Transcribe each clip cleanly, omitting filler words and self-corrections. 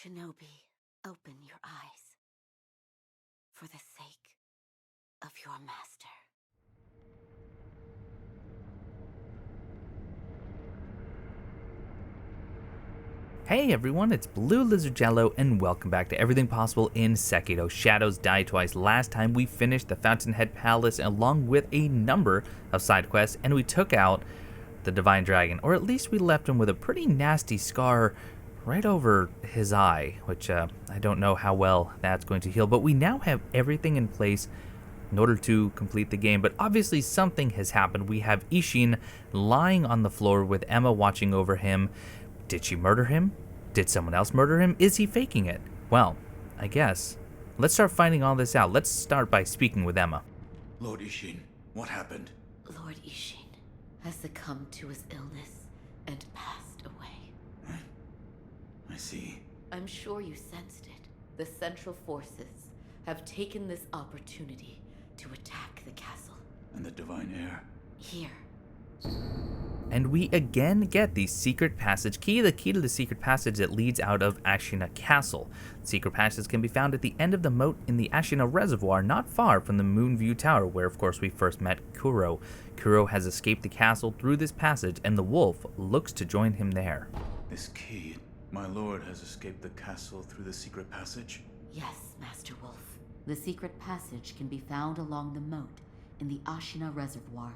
Shinobi, open your eyes. For the sake of your master. Hey everyone, it's BlueLizardJello and welcome back to Everything Possible in Sekiro Shadows Die Twice. Last time we finished the Fountainhead Palace along with a number of side quests and we took out the Divine Dragon, or at least we left him with a pretty nasty scar right over his eye, which I don't know how well that's going to heal, but we now have everything in place in order to complete the game. But obviously something has happened. We have Ishin lying on the floor with Emma watching over him. Did she murder him? Did someone else murder him? Is he faking it? Well, I guess. Let's start finding all this out. Let's start by speaking with Emma. Lord Ishin, what happened? Lord Ishin has succumbed to his illness and passed away. I see. I'm sure you sensed it. The Central Forces have taken this opportunity to attack the castle. And the Divine Heir? Here. And we again get the secret passage key, the key to the secret passage that leads out of Ashina Castle. The secret passage can be found at the end of the moat in the Ashina Reservoir, not far from the Moonview Tower, where of course we first met Kuro. Kuro has escaped the castle through this passage, and the wolf looks to join him there. This key, my lord has escaped the castle through the secret passage? Yes, Master Wolf. The secret passage can be found along the moat in the Ashina Reservoir,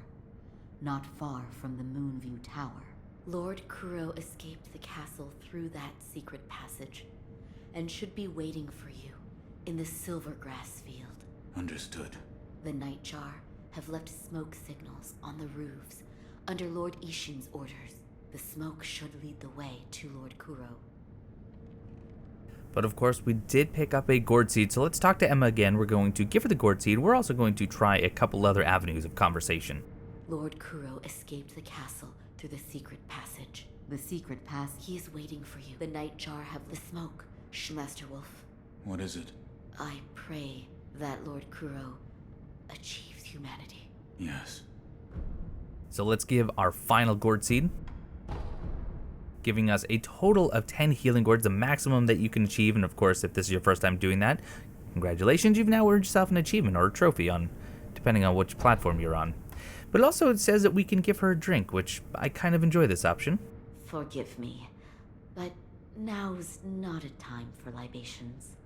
not far from the Moonview Tower. Lord Kuro escaped the castle through that secret passage, and should be waiting for you in the Silvergrass field. Understood. The Nightjar have left smoke signals on the roofs under Lord Ishin's orders. The smoke should lead the way to Lord Kuro. But of course we did pick up a gourd seed, so let's talk to Emma again. We're going to give her the gourd seed. We're also going to try a couple other avenues of conversation. Lord Kuro escaped the castle through the secret passage. The secret pass, he is waiting for you. The Nightjar have the smoke, Master Wolf. What is it? I pray that Lord Kuro achieves humanity. Yes. So let's give our final gourd seed, giving us a total of 10 healing gourds, the maximum that you can achieve. And of course, if this is your first time doing that, congratulations, you've now earned yourself an achievement or a trophy, depending on which platform you're on. But also it says that we can give her a drink, which I kind of enjoy this option. Forgive me, but now's not a time for libations.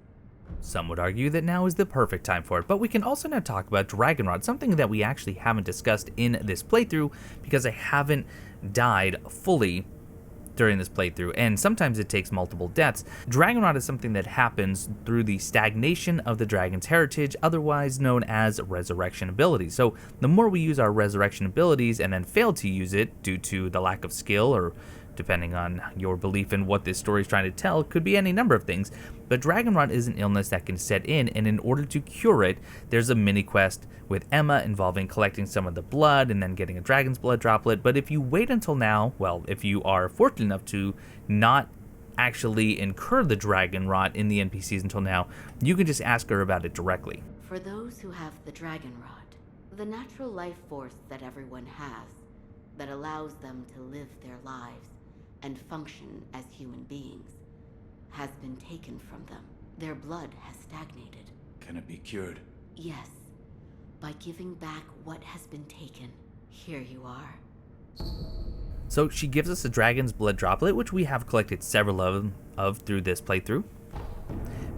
Some would argue that now is the perfect time for it, but we can also now talk about Dragonrod, something that we actually haven't discussed in this playthrough because I haven't died fully during this playthrough, and sometimes it takes multiple deaths. Dragonrod is something that happens through the stagnation of the dragon's heritage, otherwise known as resurrection abilities. So the more we use our resurrection abilities and then fail to use it due to the lack of skill, or depending on your belief in what this story is trying to tell, it could be any number of things. But Dragonrod is an illness that can set in, and in order to cure it, there's a mini quest with Emma involving collecting some of the blood and then getting a dragon's blood droplet. But if you wait until now, well, if you are fortunate enough to not actually incur the dragon rot in the NPCs until now, you can just ask her about it directly. For those who have the dragon rod, the natural life force that everyone has, that allows them to live their lives and function as human beings, has been taken from them. Their blood has stagnated. Can it be cured? Yes, by giving back what has been taken. Here you are. So she gives us a dragon's blood droplet, which we have collected several of through this playthrough.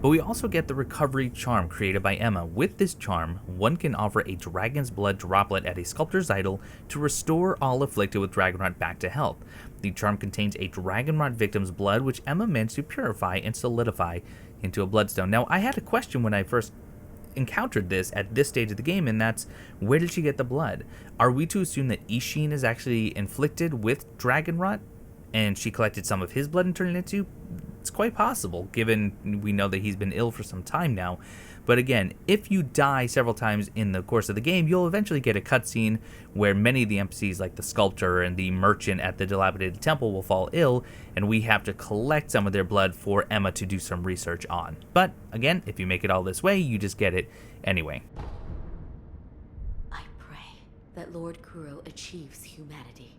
But we also get the recovery charm created by Emma. With this charm, one can offer a dragon's blood droplet at a sculptor's idol to restore all afflicted with dragonrot back to health. The charm contains a dragonrot victim's blood, which Emma managed to purify and solidify into a bloodstone. Now, I had a question when I first encountered this at this stage of the game, and that's, where did she get the blood? Are we to assume that Ishin is actually inflicted with dragonrot and she collected some of his blood and turned it into? It's quite possible, given we know that he's been ill for some time now. But again, if you die several times in the course of the game, you'll eventually get a cutscene where many of the NPCs, like the sculptor and the merchant at the Dilapidated temple, will fall ill, and we have to collect some of their blood for Emma to do some research on. But again, if you make it all this way, you just get it anyway. I pray that Lord Kuro achieves humanity.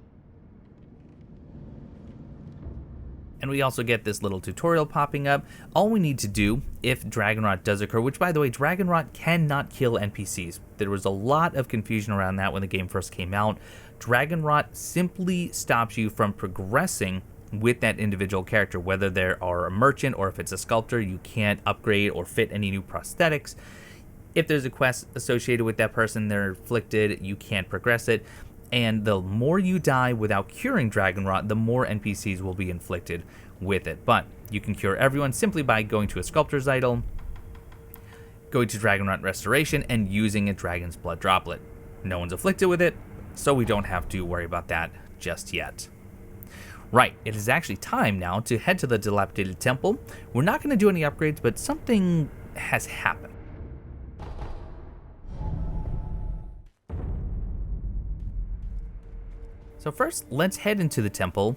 And we also get this little tutorial popping up. All we need to do, if dragon rot does occur, which by the way, dragon rot cannot kill NPCs. There was a lot of confusion around that when the game first came out. Dragon rot simply stops you from progressing with that individual character, whether they are a merchant or if it's a sculptor. You can't upgrade or fit any new prosthetics. If there's a quest associated with that person, they're afflicted, you can't progress it. And the more you die without curing dragon rot, the more NPCs will be inflicted with it. But you can cure everyone simply by going to a sculptor's idol, going to dragon rot restoration, and using a dragon's blood droplet. No one's afflicted with it, so we don't have to worry about that just yet. Right, it is actually time now to head to the Dilapidated temple. We're not going to do any upgrades, but something has happened. So first, let's head into the temple,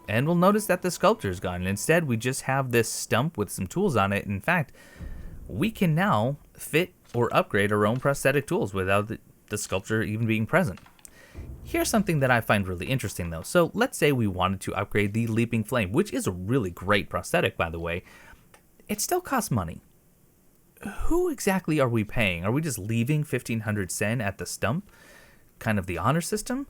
and we'll notice that the sculpture is gone. Instead, we just have this stump with some tools on it. In fact, we can now fit or upgrade our own prosthetic tools without the sculpture even being present. Here's something that I find really interesting though. So let's say we wanted to upgrade the Leaping Flame, which is a really great prosthetic, by the way. It still costs money. Who exactly are we paying? Are we just leaving 1500 sen at the stump? Kind of the honor system?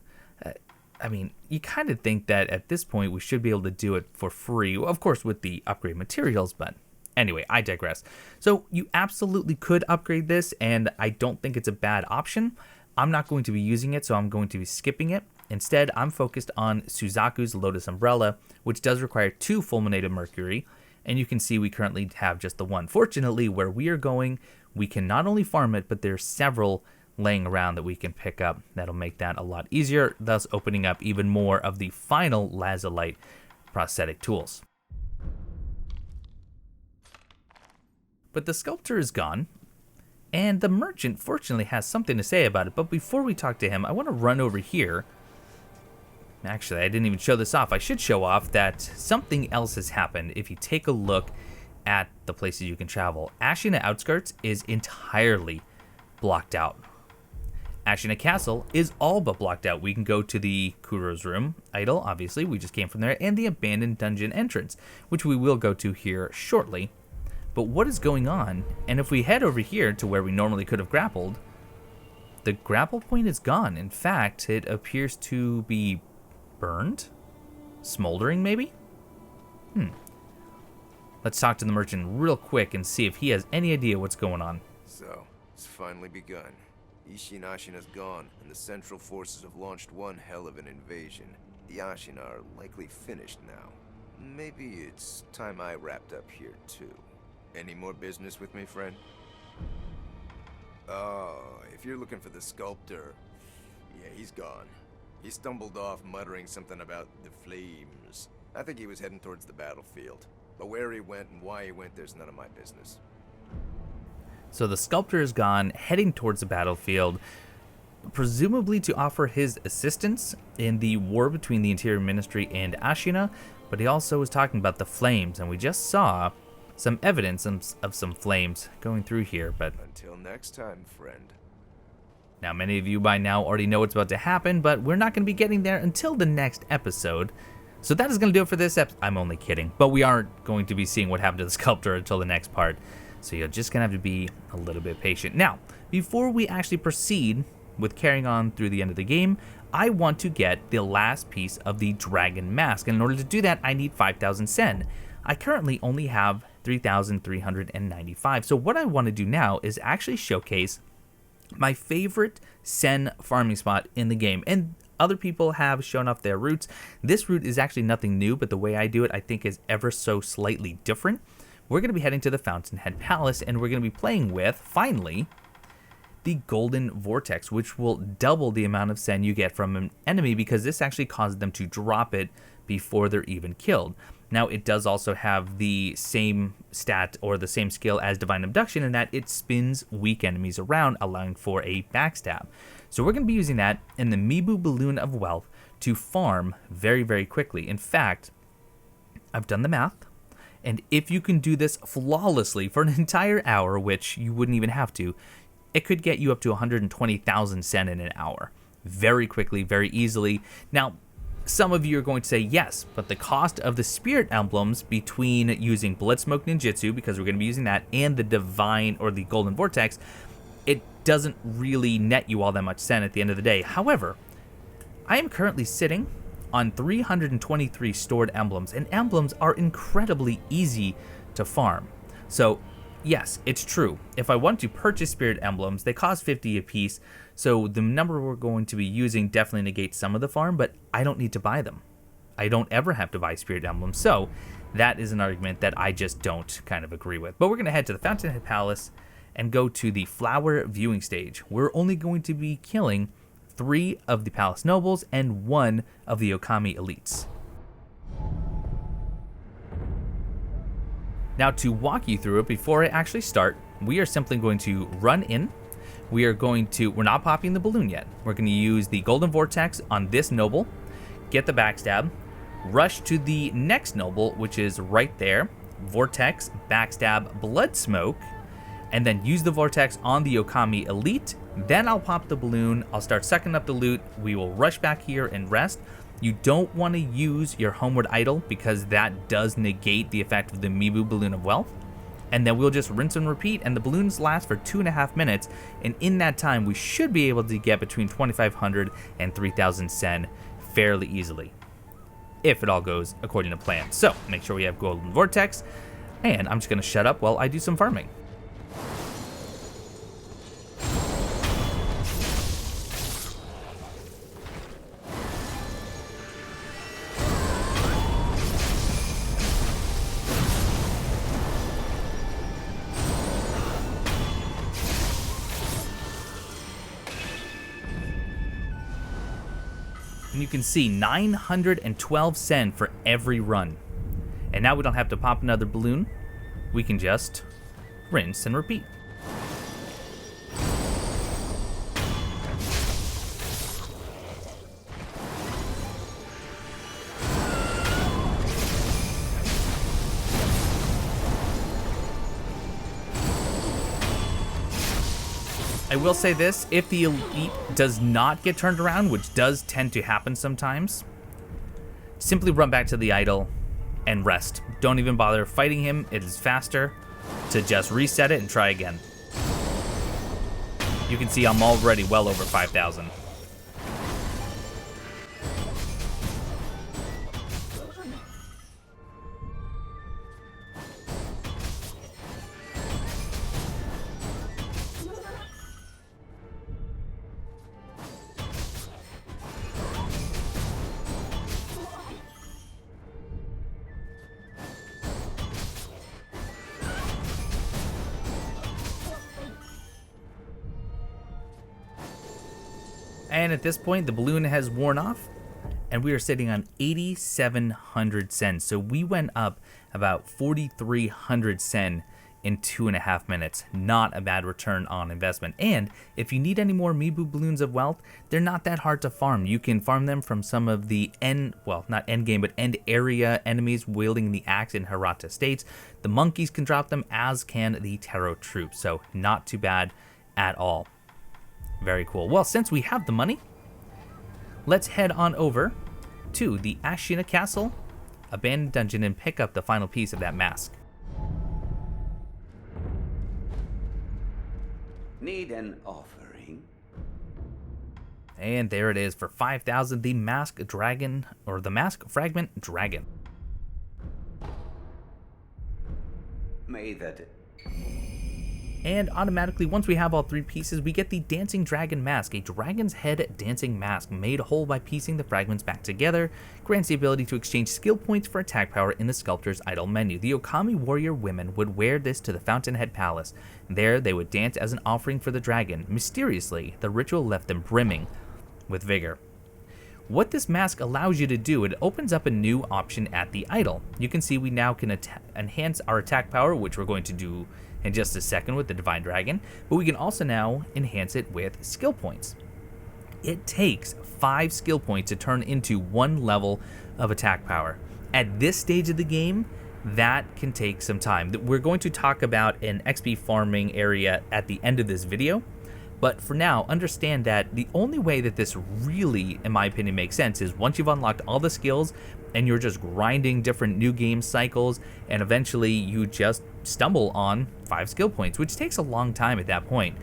I mean, you kind of think that at this point we should be able to do it for free, of course with the upgrade materials, but anyway, I digress. So you absolutely could upgrade this, and I don't think it's a bad option. I'm not going to be using it, so I'm going to be skipping it. Instead, I'm focused on Suzaku's Lotus Umbrella, which does require 2 fulminated mercury, and you can see we currently have just the 1. Fortunately, where we are going, we can not only farm it, but there's several laying around that we can pick up. That'll make that a lot easier, thus opening up even more of the final lazulite prosthetic tools. But the sculptor is gone, and the merchant fortunately has something to say about it. But before we talk to him, I want to run over here. Actually, I didn't even show this off. I should show off that something else has happened. If you take a look at the places you can travel, Ashina Outskirts is entirely blocked out. Ashina Castle is all but blocked out. We can go to the Kuro's room idol, obviously, we just came from there, and the abandoned dungeon entrance, which we will go to here shortly. But what is going on? And if we head over here to where we normally could have grappled, the grapple point is gone. In fact, it appears to be burned? Smoldering, maybe? Let's talk to the merchant real quick and see if he has any idea what's going on. So, it's finally begun. Ashina's gone, and the Central Forces have launched one hell of an invasion. The Ashina are likely finished now. Maybe it's time I wrapped up here, too. Any more business with me, friend? Oh, if you're looking for the sculptor, yeah, he's gone. He stumbled off muttering something about the flames. I think he was heading towards the battlefield. But where he went and why he went, there's none of my business. So the sculptor is gone, heading towards the battlefield, presumably to offer his assistance in the war between the Interior Ministry and Ashina, but he also was talking about the flames, and we just saw some evidence of some flames going through here. But until next time, friend. Now, many of you by now already know what's about to happen, but we're not going to be getting there until the next episode. So that is going to do it for this episode. I'm only kidding, but we aren't going to be seeing what happened to the sculptor until the next part. So you're just going to have to be a little bit patient. Now, before we actually proceed with carrying on through the end of the game, I want to get the last piece of the dragon mask. And in order to do that, I need 5,000 sen. I currently only have 3,395. So what I want to do now is actually showcase my favorite sen farming spot in the game. And other people have shown off their routes. This route is actually nothing new, but the way I do it, I think, is ever so slightly different. We're going to be heading to the Fountainhead Palace, and we're going to be playing with, finally, the Golden Vortex, which will double the amount of sen you get from an enemy, because this actually causes them to drop it before they're even killed. Now, it does also have the same stat or the same skill as Divine Abduction in that it spins weak enemies around, allowing for a backstab. So we're going to be using that in the Mibu Balloon of Wealth to farm very, very quickly. In fact, I've done the math. And if you can do this flawlessly for an entire hour, which you wouldn't even have to, it could get you up to 120,000 sen in an hour. Very quickly, very easily. Now, Some of you are going to say yes, but the cost of the spirit emblems between using Blood Smoke Ninjutsu, because we're going to be using that, and the Divine or the Golden Vortex, it doesn't really net you all that much sen at the end of the day. However, I am currently sitting on 323 stored emblems, and emblems are incredibly easy to farm. So yes, it's true. If I want to purchase spirit emblems, they cost 50 a piece, so the number we're going to be using definitely negates some of the farm, but I don't need to buy them. I don't ever have to buy spirit emblems, so that is an argument that I just don't kind of agree with. But we're going to head to the Fountainhead Palace and go to the Flower Viewing Stage. We're only going to be killing 3 of the Palace Nobles and 1 of the Okami Elites. Now, to walk you through it, before I actually start, we are simply going to run in. We're not popping the balloon yet. We're going to use the Golden Vortex on this noble, get the backstab, rush to the next noble, which is right there, Vortex, backstab, Blood Smoke, and then use the Vortex on the Okami Elite. Then I'll pop the balloon, I'll start sucking up the loot, we will rush back here and rest. You don't want to use your Homeward Idol because that does negate the effect of the Mibu Balloon of Wealth. And then we'll just rinse and repeat, and the balloons last for 2.5 minutes, and in that time we should be able to get between 2,500 and 3,000 sen fairly easily, if it all goes according to plan. So make sure we have Golden Vortex, and I'm just going to shut up while I do some farming. And you can see 912 sen for every run. And now we don't have to pop another balloon. We can just rinse and repeat. I will say this, if the Elite does not get turned around, which does tend to happen sometimes, simply run back to the idol and rest. Don't even bother fighting him. It is faster to just reset it and try again. You can see I'm already well over 5,000. And at this point, the balloon has worn off, and we are sitting on 8,700 sen. So we went up about 4,300 sen in 2.5 minutes. Not a bad return on investment. And if you need any more Mibu Balloons of Wealth, they're not that hard to farm. You can farm them from some of the end area enemies wielding the axe in Hirata states. The monkeys can drop them, as can the Taro troops. So not too bad at all. Very cool. Well, since we have the money, let's head on over to the Ashina Castle, Abandoned Dungeon, and pick up the final piece of that mask. Need an offering? And there it is for 5,000, the Mask Dragon, or the Mask Fragment Dragon. May that... And automatically, once we have all 3 pieces, we get the Dancing Dragon Mask, a dragon's head dancing mask made whole by piecing the fragments back together, grants the ability to exchange skill points for attack power in the sculptor's idol menu. The Okami warrior women would wear this to the Fountainhead Palace. There, they would dance as an offering for the dragon. Mysteriously, the ritual left them brimming with vigor. What this mask allows you to do, it opens up a new option at the idol. You can see we now can enhance our attack power, which we're going to do in just a second with the Divine Dragon, but we can also now enhance it with skill points. It takes 5 skill points to turn into 1 level of attack power. At this stage of the game, that can take some time. We're going to talk about an XP farming area at the end of this video, But for now, understand that the only way that this really, in my opinion, makes sense is once you've unlocked all the skills and you're just grinding different new game cycles, and eventually you just stumble on 5 skill points, which takes a long time at that point.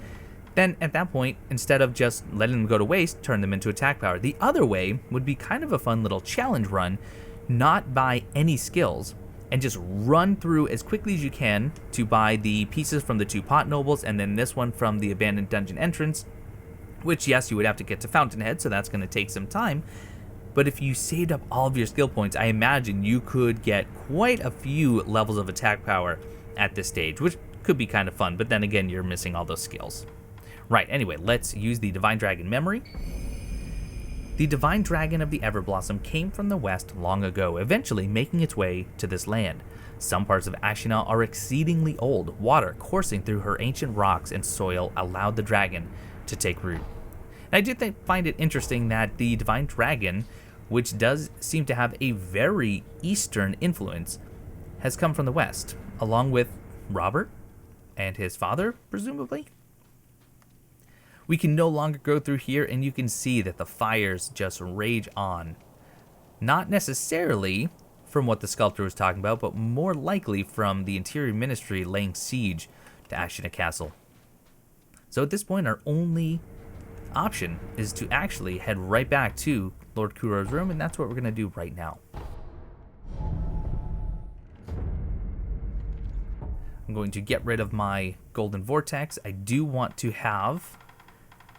Then at that point, instead of just letting them go to waste, turn them into attack power. The other way would be kind of a fun little challenge run, not buy any skills, and just run through as quickly as you can to buy the pieces from the 2 pot nobles, and then this one from the abandoned dungeon entrance, which yes, you would have to get to Fountainhead, so that's going to take some time. But if you saved up all of your skill points, I imagine you could get quite a few levels of attack power at this stage, which could be kind of fun, but then again, you're missing all those skills. Right, anyway, let's use the Divine Dragon memory. The Divine Dragon of the Everblossom came from the west long ago, eventually making its way to this land. Some parts of Ashina are exceedingly old. Water coursing through her ancient rocks and soil allowed the dragon to take root. And I do find it interesting that the Divine Dragon, which does seem to have a very eastern influence, has come from the west, along with Robert and his father, presumably. We can no longer go through here, and you can see that the fires just rage on. Not necessarily from what the sculptor was talking about, but more likely from the Interior Ministry laying siege to Ashina Castle. So at this point, our only option is to actually head right back to Lord Kuro's room, and that's what we're going to do right now. I'm going to get rid of my golden vortex. I do want to have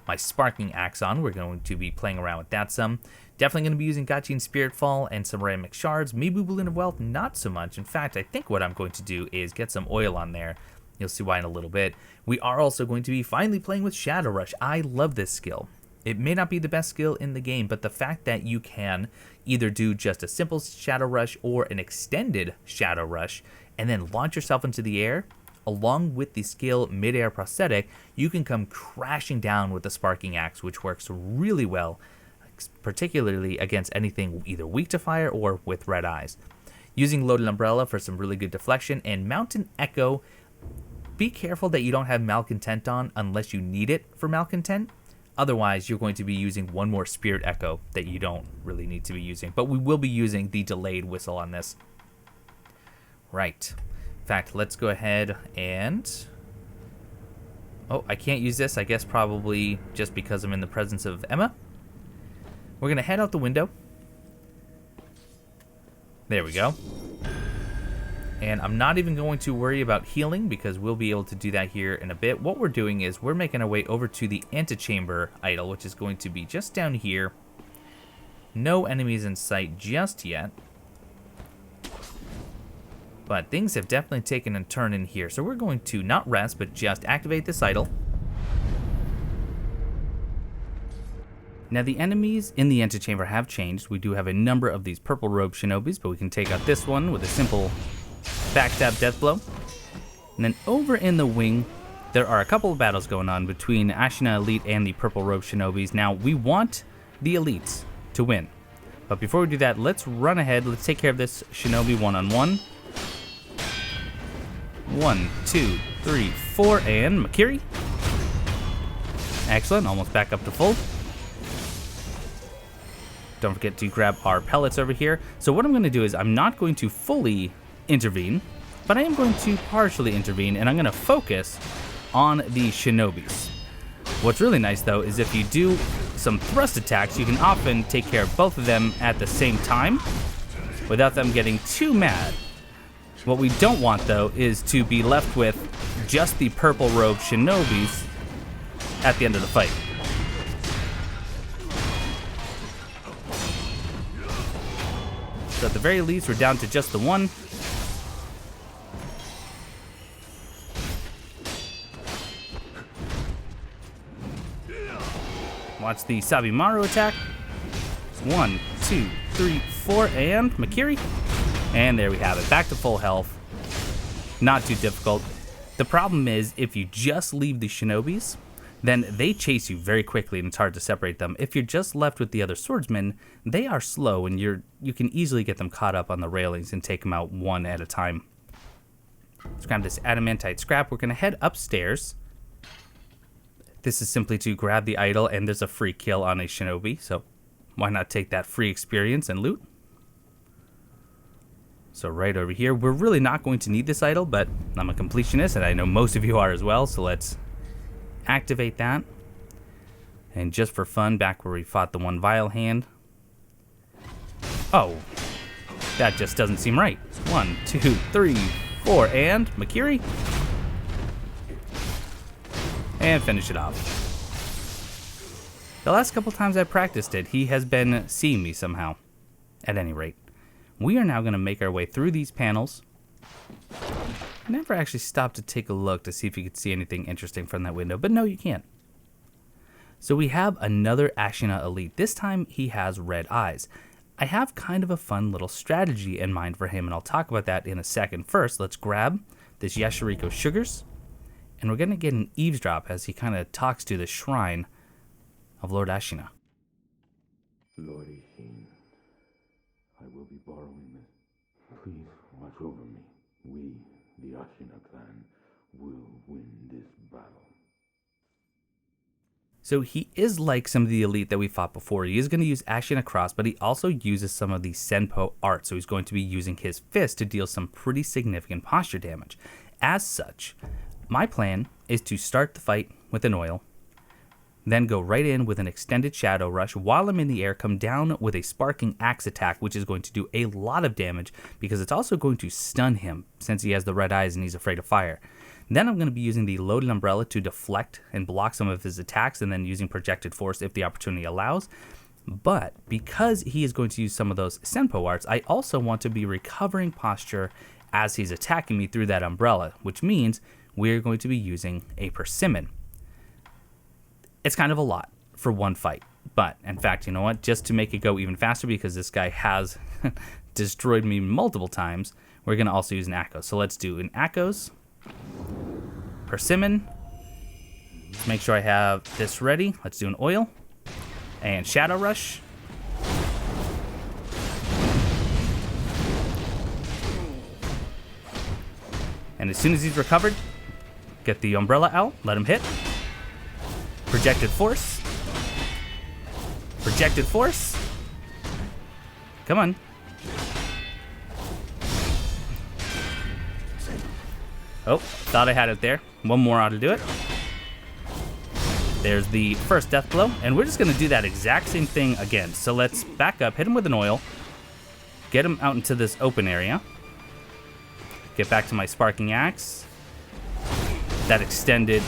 my sparking axe on. We're going to be playing around with that some. Definitely going to be using Gachin Spiritfall and some ceramic shards. Maybe Balloon of Wealth, not so much. In fact, I think what I'm going to do is get some oil on there. You'll see why in a little bit. We are also going to be finally playing with Shadow Rush. I love this skill. It may not be the best skill in the game, but the fact that you can either do just a simple Shadow Rush or an extended Shadow Rush and then launch yourself into the air, along with the skill Midair Prosthetic, you can come crashing down with the Sparking Axe, which works really well, particularly against anything either weak to fire or with red eyes. Using Loaded Umbrella for some really good deflection, and Mountain Echo, be careful that you don't have Malcontent on unless you need it for Malcontent. Otherwise, you're going to be using one more Spirit Echo that you don't really need to be using. But we will be using the Delayed Whistle on this. Right. In fact, let's go ahead and... Oh, I can't use this, I guess probably just because I'm in the presence of Emma. We're going to head out the window. There we go. And I'm not even going to worry about healing because we'll be able to do that here in a bit. What we're doing is we're making our way over to the Antechamber idol, which is going to be just down here. No enemies in sight just yet. But things have definitely taken a turn in here. So we're going to not rest, but just activate this idol. Now the enemies in the Antechamber have changed. We do have a number of these purple robe shinobis, but we can take out this one with a simple backstab death blow. And then over in the wing, there are a couple of battles going on between Ashina Elite and the purple robe shinobis. Now we want the elites to win. But before we do that, let's run ahead. Let's take care of this shinobi one-on-one. 1, 2, 3, 4, and Makiri. Excellent, almost back up to full. Don't forget to grab our pellets over here. So what I'm going to do is I'm not going to fully intervene, but I am going to partially intervene, and I'm going to focus on the shinobis. What's really nice, though, is if you do some thrust attacks, you can often take care of both of them at the same time without them getting too mad. What we don't want, though, is to be left with just the purple robe shinobis at the end of the fight. So at the very least, we're down to just the one. Watch the Sabimaru attack. 1, 2, 3, 4, and Makiri. And there we have it, back to full health. Not too difficult. The problem is, if you just leave the shinobis, then they chase you very quickly and it's hard to separate them. If you're just left with the other swordsmen, they are slow and you can easily get them caught up on the railings and take them out one at a time. Let's grab this adamantite scrap. We're going to head upstairs. This is simply to grab the idol, and there's a free kill on a shinobi, so why not take that free experience and loot? So right over here, we're really not going to need this idol, but I'm a completionist, and I know most of you are as well, so let's activate that. And just for fun, back where we fought the one vile hand. Oh, that just doesn't seem right. 1, 2, 3, 4, and Makiri. And finish it off. The last couple times I practiced it, he has been seeing me somehow. At any rate, we are now going to make our way through these panels. Never actually stopped to take a look to see if you could see anything interesting from that window, but no, you can't. So we have another Ashina elite. This time he has red eyes. I have kind of a fun little strategy in mind for him, and I'll talk about that in a second. First, let's grab this Yashiriko Sugars, and we're going to get an eavesdrop as he kind of talks to the shrine of Lord Ashina. Lord Ishin, I will be borrowing this. Please watch over me. We, the Ashina clan, will win this battle. So he is like some of the elite that we fought before. He is going to use Ashina Cross, but he also uses some of the Senpo art. So he's going to be using his fist to deal some pretty significant posture damage. As such, my plan is to start the fight with an oil, then go right in with an extended shadow rush. While I'm in the air, come down with a sparking axe attack, which is going to do a lot of damage because it's also going to stun him since he has the red eyes and he's afraid of fire. Then I'm going to be using the loaded umbrella to deflect and block some of his attacks, and then using projected force if the opportunity allows. But because he is going to use some of those Senpo arts, I also want to be recovering posture as he's attacking me through that umbrella, which means we're going to be using a persimmon. It's kind of a lot for one fight, but in fact, you know what? Just to make it go even faster, because this guy has destroyed me multiple times, we're going to also use an Akos. So let's do an Akos, persimmon. Let's make sure I have this ready. Let's do an oil and shadow rush. And as soon as he's recovered, get the umbrella out, let him hit. Projected force. Projected force. Come on. Oh, thought I had it there. One more ought to do it. There's the first death blow, and we're just going to do that exact same thing again. So let's back up, hit him with an oil, get him out into this open area, get back to my sparking axe. That extended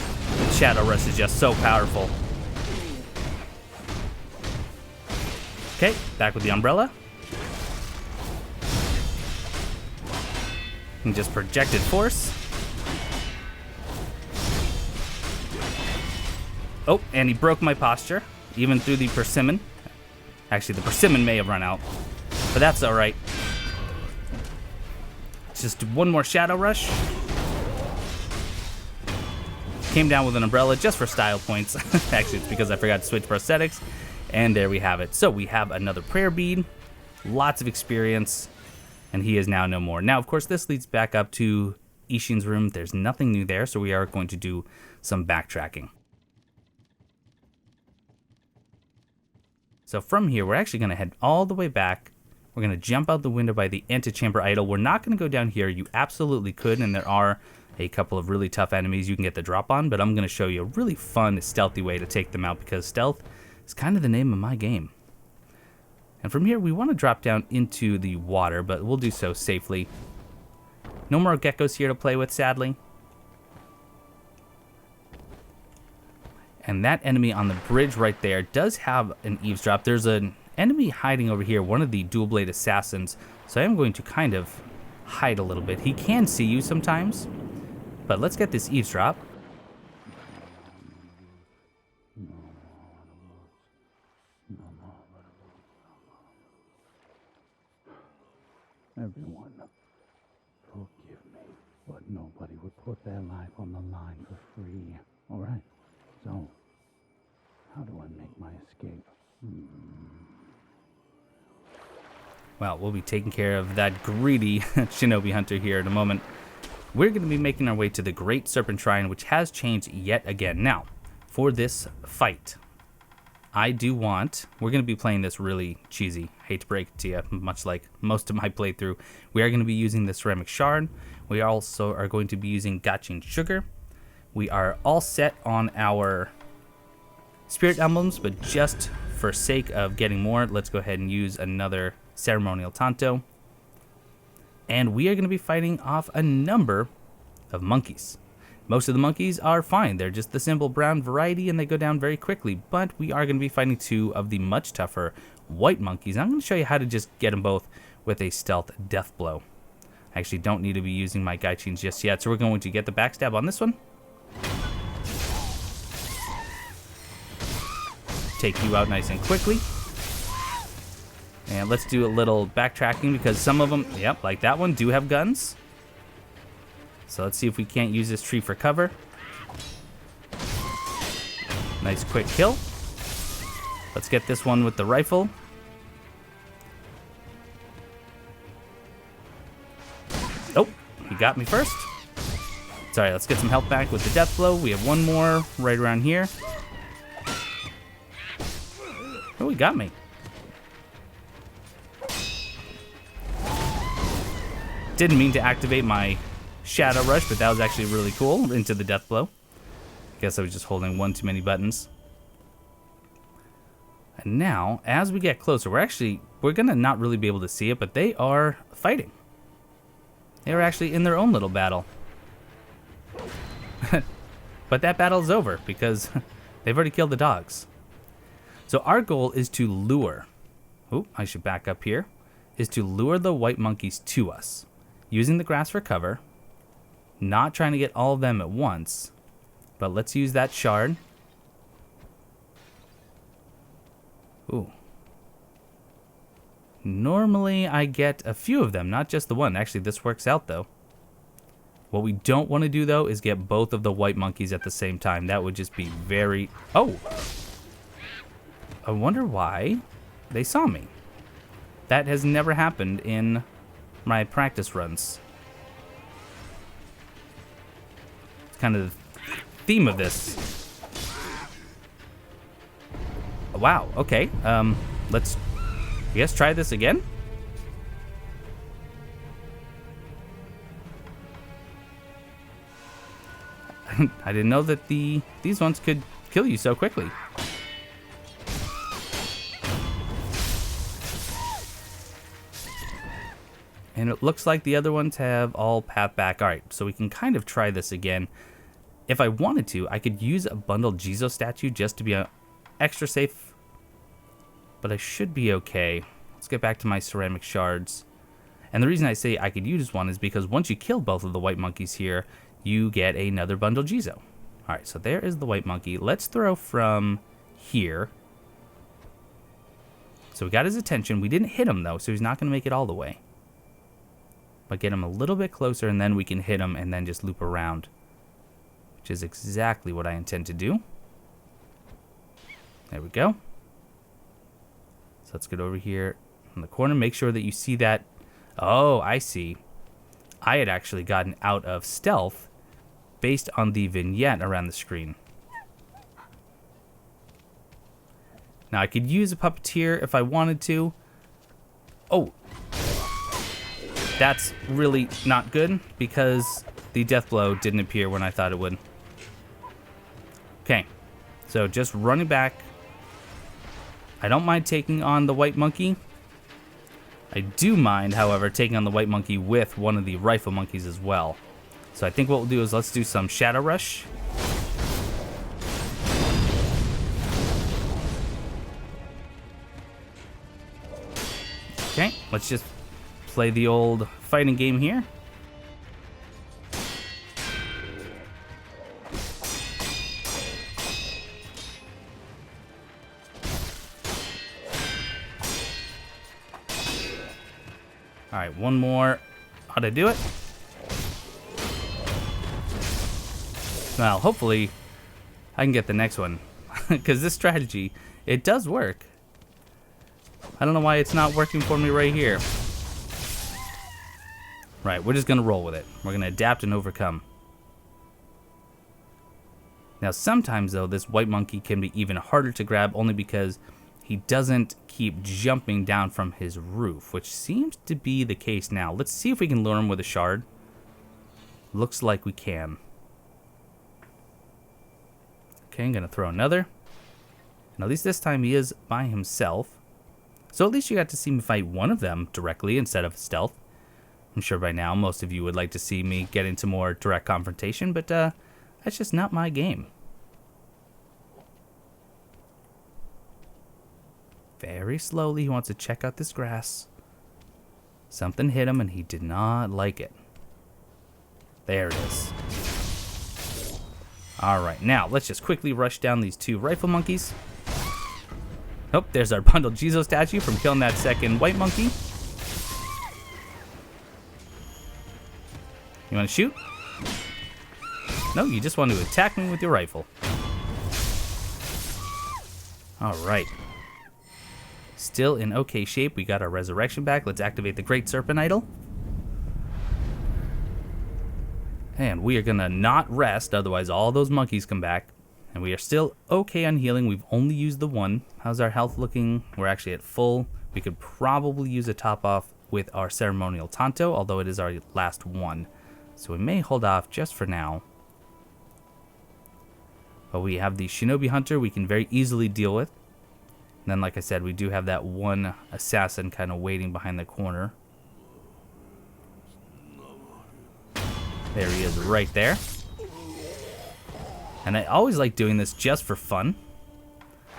shadow rush is just so powerful. Okay, back with the umbrella. And just projected force. Oh, and he broke my posture, even through the persimmon. Actually, the persimmon may have run out, but that's all right. Just one more shadow rush. Came down with an umbrella just for style points. Actually, it's because I forgot to switch prosthetics. And there we have it. So we have another prayer bead, lots of experience, and he is now no more. Now, of course, this leads back up to Ishin's room. There's nothing new there, so we are going to do some backtracking. So from here, we're actually going to head all the way back. We're going to jump out the window by the antechamber idol. We're not going to go down here. You absolutely could, and there are a couple of really tough enemies you can get the drop on, but I'm going to show you a really fun, stealthy way to take them out, because stealth is kind of the name of my game. And from here, we want to drop down into the water, but we'll do so safely. No more geckos here to play with, sadly. And that enemy on the bridge right there does have an eavesdrop. There's an enemy hiding over here, one of the dual blade assassins. So I am going to kind of hide a little bit. He can see you sometimes, but let's get this eavesdrop. Everyone, forgive me, but nobody would put their life on the line for free. All right, so how do I make my escape? Well, we'll be taking care of that greedy shinobi hunter here in a moment. We're going to be making our way to the Great Serpent Shrine, which has changed yet again. Now, for this fight, I do want, we're going to be playing this really cheesy, hate to break it to you, much like most of my playthrough. We are going to be using the ceramic shard. We also are going to be using gachin sugar. We are all set on our spirit emblems, but just for sake of getting more, let's go ahead and use another ceremonial tanto. And we are going to be fighting off a number of monkeys. Most of the monkeys are fine. They're just the simple brown variety and they go down very quickly. But we are going to be fighting two of the much tougher white monkeys. I'm going to show you how to just get them both with a stealth death blow. I actually don't need to be using my gaichins just yet. So we're going to get the backstab on this one. Take you out nice and quickly. And let's do a little backtracking because some of them, yep, like that one, do have guns. So let's see if we can't use this tree for cover. Nice quick kill. Let's get this one with the rifle. Oh, he got me first. Sorry, let's get some health back with the death blow. We have one more right around here. Oh, he got me. Didn't mean to activate my Shadow Rush, but that was actually really cool. Into the death blow. Guess I was just holding one too many buttons. And now, as we get closer, we're gonna not really be able to see it, but they are fighting. They are actually in their own little battle. But that battle's over because they've already killed the dogs. So our goal is to lure. Oh, I should back up here. Is to lure the white monkeys to us, using the grass for cover. Not trying to get all of them at once, but let's use that shard. Ooh. Normally I get a few of them, not just the one. Actually, this works out though. What we don't want to do though is get both of the white monkeys at the same time. That would just be very... Oh! I wonder why they saw me. That has never happened in my practice runs. Kind of the theme of this. Wow, okay. Let's, I guess, try this again. I didn't know that these ones could kill you so quickly. And it looks like the other ones have all path back. All right, so we can kind of try this again. If I wanted to, I could use a bundled Jizo statue just to be extra safe. But I should be okay. Let's get back to my ceramic shards. And the reason I say I could use one is because once you kill both of the white monkeys here, you get another bundled Jizo. All right, so there is the white monkey. Let's throw from here. So we got his attention. We didn't hit him, though, so he's not going to make it all the way. But get him a little bit closer, and then we can hit him and then just loop around. Which is exactly what I intend to do. There we go. So let's get over here in the corner. Make sure that you see that. Oh, I see. I had actually gotten out of stealth based on the vignette around the screen. Now, I could use a puppeteer if I wanted to. Oh. That's really not good because the death blow didn't appear when I thought it would. Okay, so just running back. I don't mind taking on the white monkey. I do mind, however, taking on the white monkey with one of the rifle monkeys as well. So I think what we'll do is let's do some Shadow Rush. Okay, let's just play the old fighting game here. All right, one more. How to do it? Well, hopefully I can get the next one because this strategy, it does work. I don't know why it's not working for me right here. Right, we're just gonna roll with it. We're gonna adapt and overcome. Now sometimes though, this white monkey can be even harder to grab only because he doesn't keep jumping down from his roof, which seems to be the case now. Let's see if we can lure him with a shard. Looks like we can. Okay, I'm gonna throw another. And at least this time he is by himself. So at least you got to see me fight one of them directly instead of stealth. I'm sure by now most of you would like to see me get into more direct confrontation, but that's just not my game. Very slowly, he wants to check out this grass. Something hit him and he did not like it. There it is. Alright, now let's just quickly rush down these two rifle monkeys. Oh, there's our bundled Jizo statue from killing that second white monkey. You want to shoot? No, you just want to attack me with your rifle. Alright. Still in okay shape. We got our resurrection back. Let's activate the Great Serpent Idol. And we are going to not rest, otherwise all those monkeys come back. And we are still okay on healing. We've only used the one. How's our health looking? We're actually at full. We could probably use a top off with our ceremonial Tanto, although it is our last one. So we may hold off just for now. But we have the Shinobi Hunter we can very easily deal with. And then, like I said, we do have that one assassin kind of waiting behind the corner. There he is right there. And I always like doing this just for fun,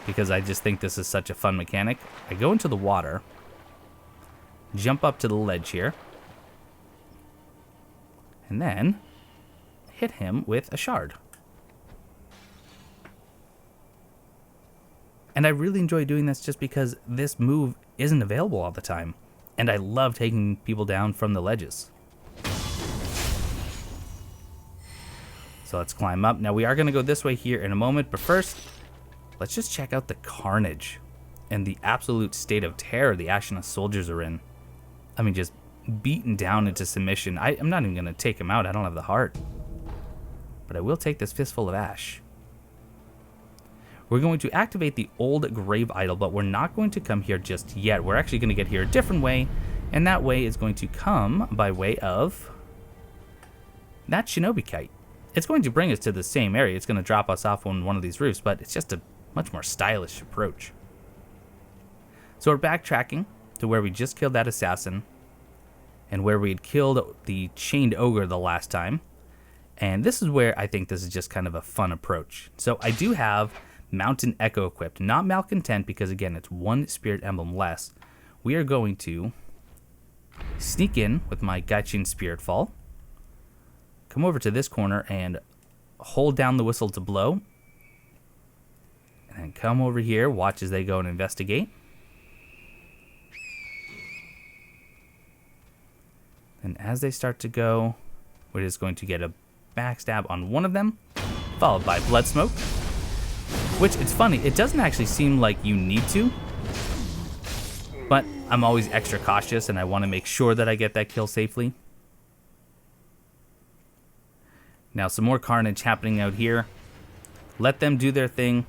because I just think this is such a fun mechanic. I go into the water, jump up to the ledge here, and then hit him with a shard. And I really enjoy doing this just because this move isn't available all the time. And I love taking people down from the ledges. So let's climb up. Now we are going to go this way here in a moment, but first, let's just check out the carnage and the absolute state of terror the Ashina soldiers are in. I mean, just beaten down into submission. I'm not even going to take him out. I don't have the heart. But I will take this fistful of ash. We're going to activate the old grave idol, but we're not going to come here just yet. We're actually going to get here a different way, and that way is going to come by way of that shinobi kite. It's going to bring us to the same area. It's going to drop us off on one of these roofs, but it's just a much more stylish approach. So we're backtracking to where we just killed that assassin and where we had killed the chained ogre the last time. And this is where I think this is just kind of a fun approach. So I do have Mountain Echo equipped, not Malcontent, because again, it's one spirit emblem less. We are going to sneak in with my Gaichin Spirit Fall, come over to this corner and hold down the whistle to blow, and then come over here, watch as they go and investigate. And as they start to go, we're just going to get a backstab on one of them, followed by Blood Smoke. Which, it's funny, it doesn't actually seem like you need to, but I'm always extra cautious and I want to make sure that I get that kill safely. Now some more carnage happening out here. Let them do their thing.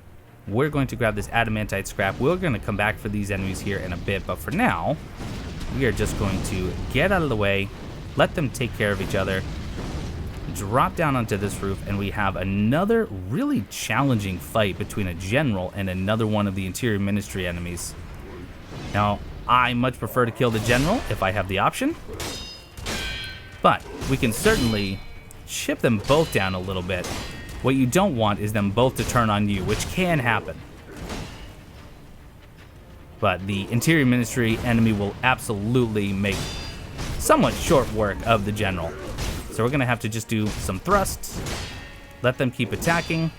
We're going to grab this adamantite scrap. We're going to come back for these enemies here in a bit, but for now, we are just going to get out of the way, let them take care of each other, drop down onto this roof, and we have another really challenging fight between a general and another one of the Interior Ministry enemies. Now, I much prefer to kill the general if I have the option, but we can certainly chip them both down a little bit. What you don't want is them both to turn on you, which can happen. But the Interior Ministry enemy will absolutely make somewhat short work of the general. So we're going to have to just do some thrusts, let them keep attacking.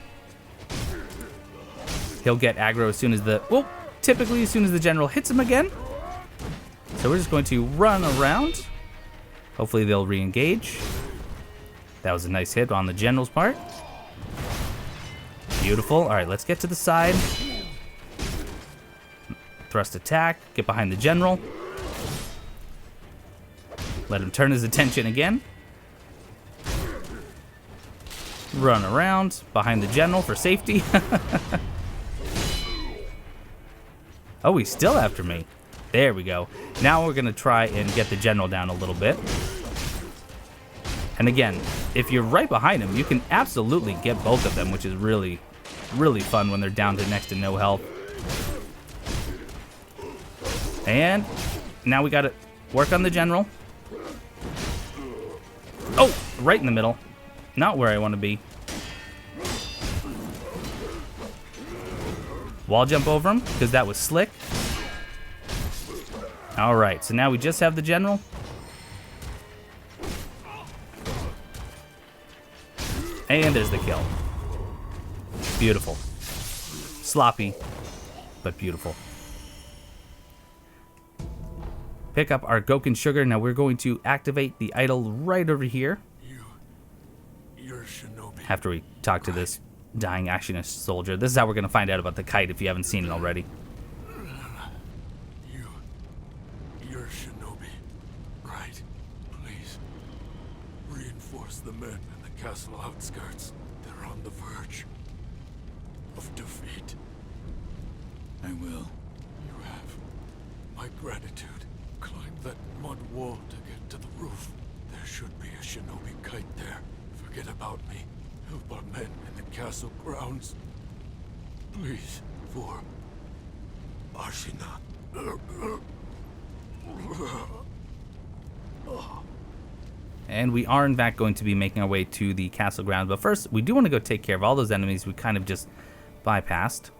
He'll get aggro as soon as typically as soon as the general hits him again. So we're just going to run around. Hopefully they'll re-engage. That was a nice hit on the general's part. Beautiful. All right, let's get to the side. Thrust attack, get behind the general. Let him turn his attention again. Run around behind the general for safety. Oh, he's still after me. There we go. Now we're gonna try and get the general down a little bit. And again, if you're right behind him, you can absolutely get both of them, which is really, really fun when they're down to next to no health. And now we gotta work on the general. Oh, right in the middle. Not where I want to be. Wall jump over him, because that was slick. Alright, so now we just have the general. And there's the kill. Beautiful. Sloppy, but beautiful. Pick up our Goken sugar. Now we're going to activate the idol right over here. You're shinobi. After we talk to this dying Ashina soldier. This is how we're going to find out about the kite if you haven't seen it already. You're shinobi, right? Please, reinforce the men in the castle outskirts. They're on the verge of defeat. I will. You have my gratitude. Climb that mud wall to get to the roof. There should be a shinobi kite there. Forget about me. Help our men in the castle grounds. Please, for Ashina. And we are in fact going to be making our way to the castle grounds. But first, we do want to go take care of all those enemies we kind of just bypassed.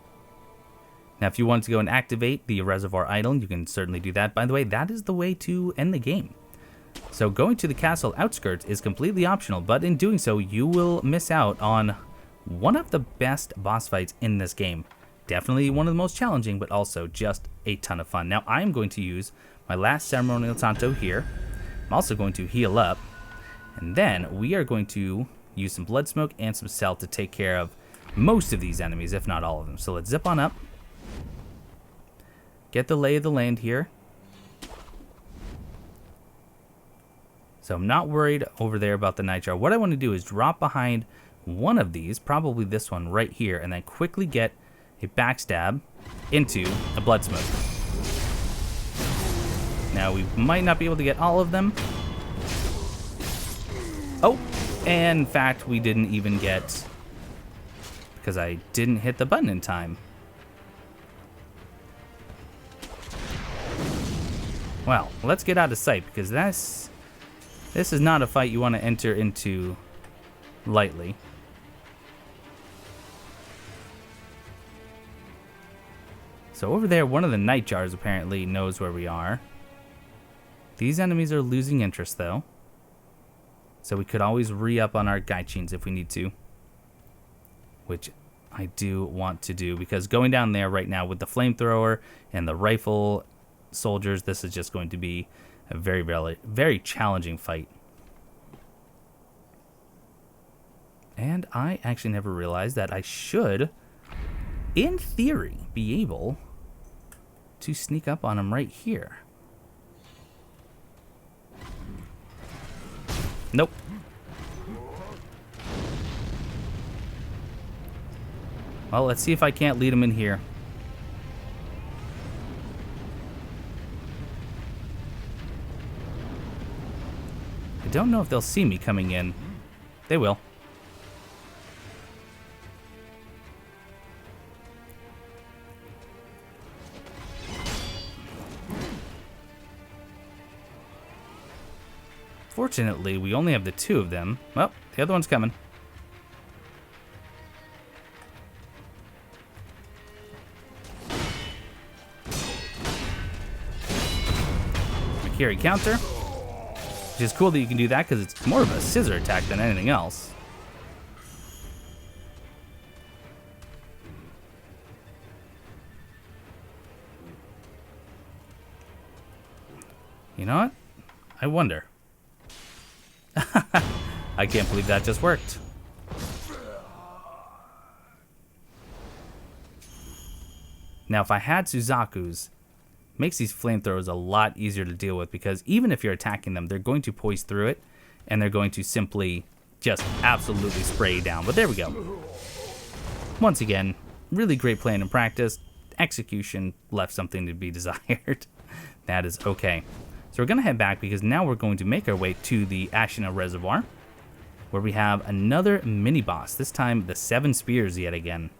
Now, if you want to go and activate the reservoir idol, you can certainly do that. By the way, that is the way to end the game. So going to the castle outskirts is completely optional, but in doing so, you will miss out on one of the best boss fights in this game. Definitely one of the most challenging, but also just a ton of fun. Now, I'm going to use my last ceremonial tanto here. I'm also going to heal up, and then we are going to use some blood smoke and some cell to take care of most of these enemies, if not all of them. So let's zip on up. Get the lay of the land here. So I'm not worried over there about the nitro. What I want to do is drop behind one of these, probably this one right here, and then quickly get a backstab into a blood smoke. Now we might not be able to get all of them. Oh, and in fact we didn't even get, because I didn't hit the button in time. Well, let's get out of sight, because this is not a fight you want to enter into lightly. So over there, one of the night jars apparently knows where we are. These enemies are losing interest, though. So we could always re-up on our gaijins if we need to. Which I do want to do, because going down there right now with the flamethrower and the rifle soldiers, this is just going to be a very, very, very challenging fight. And I actually never realized that I should, in theory, be able to sneak up on him right here. Nope. Well, let's see if I can't lead him in here. I don't know if they'll see me coming in. They will. Fortunately, we only have the two of them. Well, the other one's coming. Mikiri counter. Which is cool that you can do that because it's more of a scissor attack than anything else. You know what? I wonder. I can't believe that just worked. Now, if I had Suzaku's, makes these flamethrowers a lot easier to deal with, because even if you're attacking them, they're going to poise through it, and they're going to simply just absolutely spray down. But there we go. Once again, really great plan and practice. Execution left something to be desired. That is okay. So we're going to head back because now we're going to make our way to the Ashina Reservoir, where we have another mini-boss, this time the 7 spears yet again.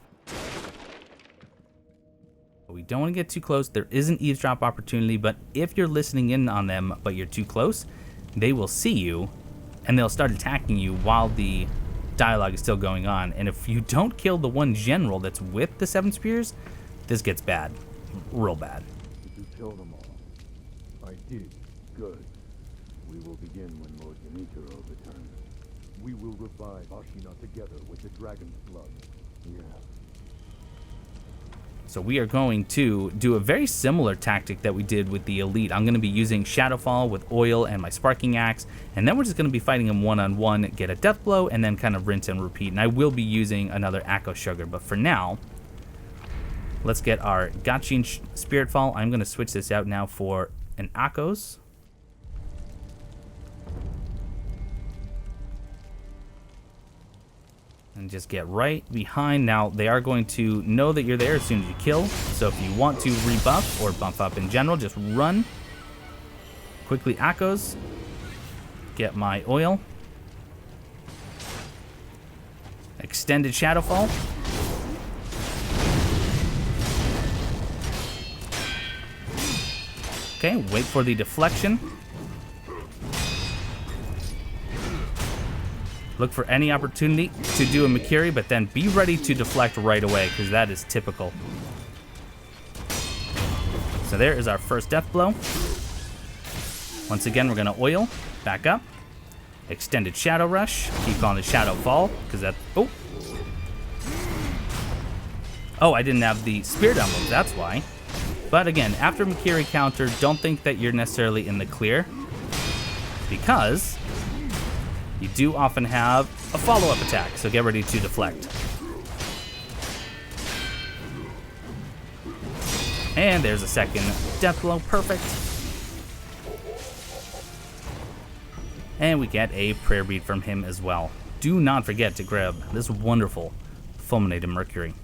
We don't want to get too close. There is an eavesdrop opportunity, but if you're listening in on them but you're too close, they will see you and they'll start attacking you while the dialogue is still going on. And if you don't kill the one general that's with the 7 spears, this gets bad. Real bad. Did you kill them all? I did. Good. We will begin when Lord Yamikiro returns. We will revive Ashina together with the dragon's blood. Yeah. So we are going to do a very similar tactic that we did with the Elite. I'm going to be using Shadowfall with oil and my Sparking Axe, and then we're just going to be fighting him one-on-one, get a death blow, and then kind of rinse and repeat. And I will be using another Akko Sugar, but for now, let's get our Gachin Spirit Fall. I'm going to switch this out now for an Akko's. And just get right behind. Now, they are going to know that you're there as soon as you kill. So if you want to rebuff or buff up in general, just run. Quickly Akko's. Get my oil. Extended Shadowfall. Okay, wait for the deflection. Look for any opportunity to do a Mikiri, but then be ready to deflect right away, because that is typical. So there is our first death blow. Once again, we're going to oil, back up, extended Shadow Rush, keep calling it Shadow Fall, because that... Oh, I didn't have the Spear download, that's why. But again, after Mikiri counter, don't think that you're necessarily in the clear, because you do often have a follow-up attack, so get ready to deflect. And there's a second death blow, perfect. And we get a prayer bead from him as well. Do not forget to grab this wonderful fulminated mercury.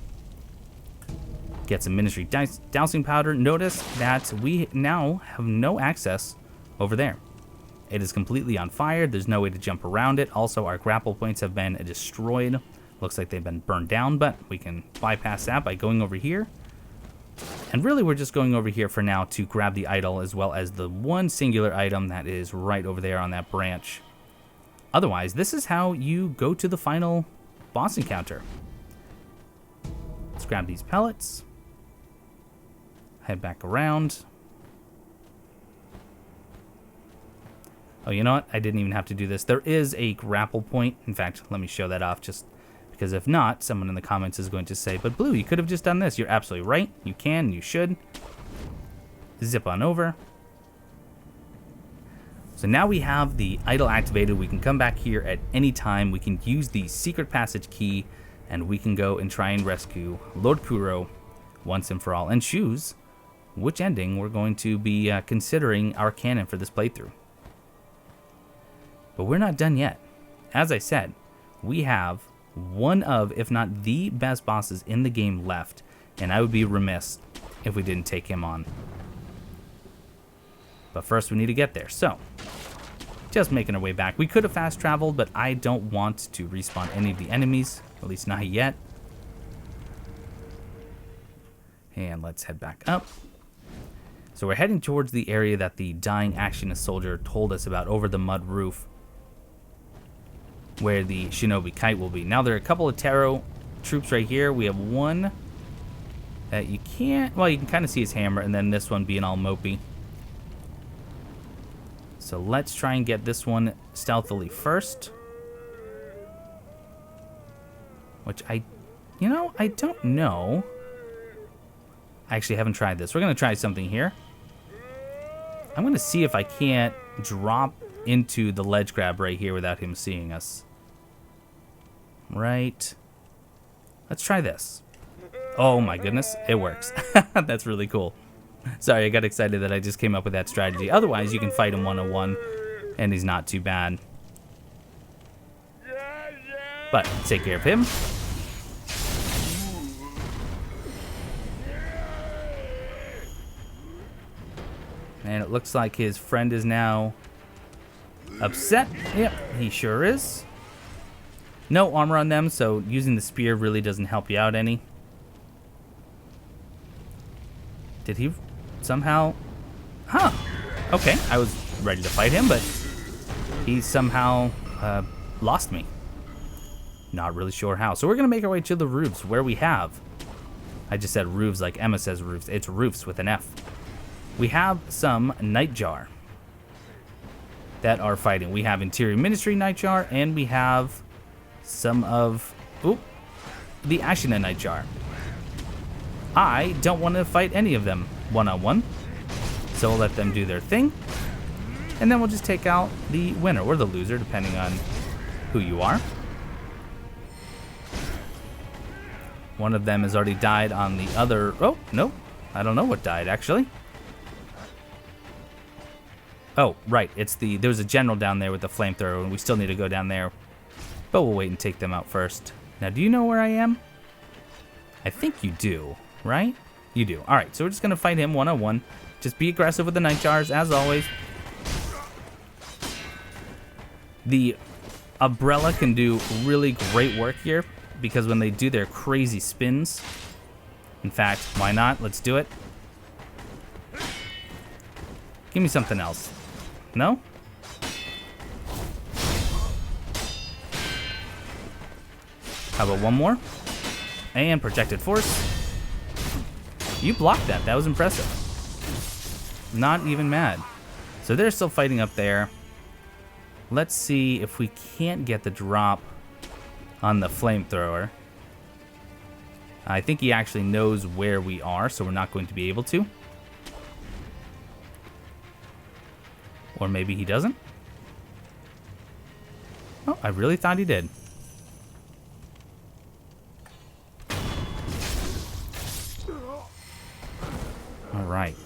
Get some ministry dowsing powder. Notice that we now have no access over there. It is completely on fire. There's no way to jump around it. Also, our grapple points have been destroyed. Looks like they've been burned down, but we can bypass that by going over here. And really, we're just going over here for now to grab the idol, as well as the one singular item that is right over there on that branch. Otherwise, this is how you go to the final boss encounter. Let's grab these pellets. Head back around. Oh, you know what? I didn't even have to do this. There is a grapple point. In fact, let me show that off, just because if not, someone in the comments is going to say, but Blue, you could have just done this. You're absolutely right. You can, you should. Zip on over. So now we have the idol activated. We can come back here at any time. We can use the secret passage key, and we can go and try and rescue Lord Kuro once and for all, and choose which ending we're going to be considering our canon for this playthrough. But we're not done yet. As I said, we have one of, if not the best bosses in the game left, and I would be remiss if we didn't take him on. But first we need to get there, so just making our way back. We could have fast traveled, but I don't want to respawn any of the enemies, at least not yet. And let's head back up. So we're heading towards the area that the dying Ashina soldier told us about, over the mud roof, where the shinobi kite will be. Now there are a couple of Taro troops right here. We have one that you can't, well, you can kind of see his hammer, and then this one being all mopey. So let's try and get this one stealthily first. Which I don't know. I actually haven't tried this. We're going to try something here. I'm going to see if I can't drop into the ledge grab right here without him seeing us. Right. Let's try this. Oh my goodness, it works. That's really cool. Sorry, I got excited that I just came up with that strategy. Otherwise, you can fight him one-on-one, and he's not too bad. But let's take care of him. And it looks like his friend is now upset. Yep, he sure is. No armor on them, so using the spear really doesn't help you out any. Did he somehow... Huh. Okay, I was ready to fight him, but he somehow lost me. Not really sure how. So we're going to make our way to the roofs, where we have... I just said roofs like Emma says roofs. It's roofs with an F. We have some Nightjar that are fighting. We have Interior Ministry Nightjar, and we have some of the Ashina Nightjar. I don't want to fight any of them one-on-one, so we'll let them do their thing, and then we'll just take out the winner or the loser, depending on who you are. One of them has already died on the other... Oh, no. I don't know what died, actually. Oh, right. It's the... There was a general down there with the flamethrower, and we still need to go down there. But we'll wait and take them out first. Now, do you know where I am? I think you do, right? You do. All right, so we're just going to fight him one-on-one. Just be aggressive with the Nightjars, as always. The Umbrella can do really great work here, because when they do their crazy spins... In fact, why not? Let's do it. Give me something else. No? How about one more? And Projected Force. You blocked that. That was impressive. Not even mad. So they're still fighting up there. Let's see if we can't get the drop on the flamethrower. I think he actually knows where we are, so we're not going to be able to. Or maybe he doesn't. Oh, I really thought he did. All right.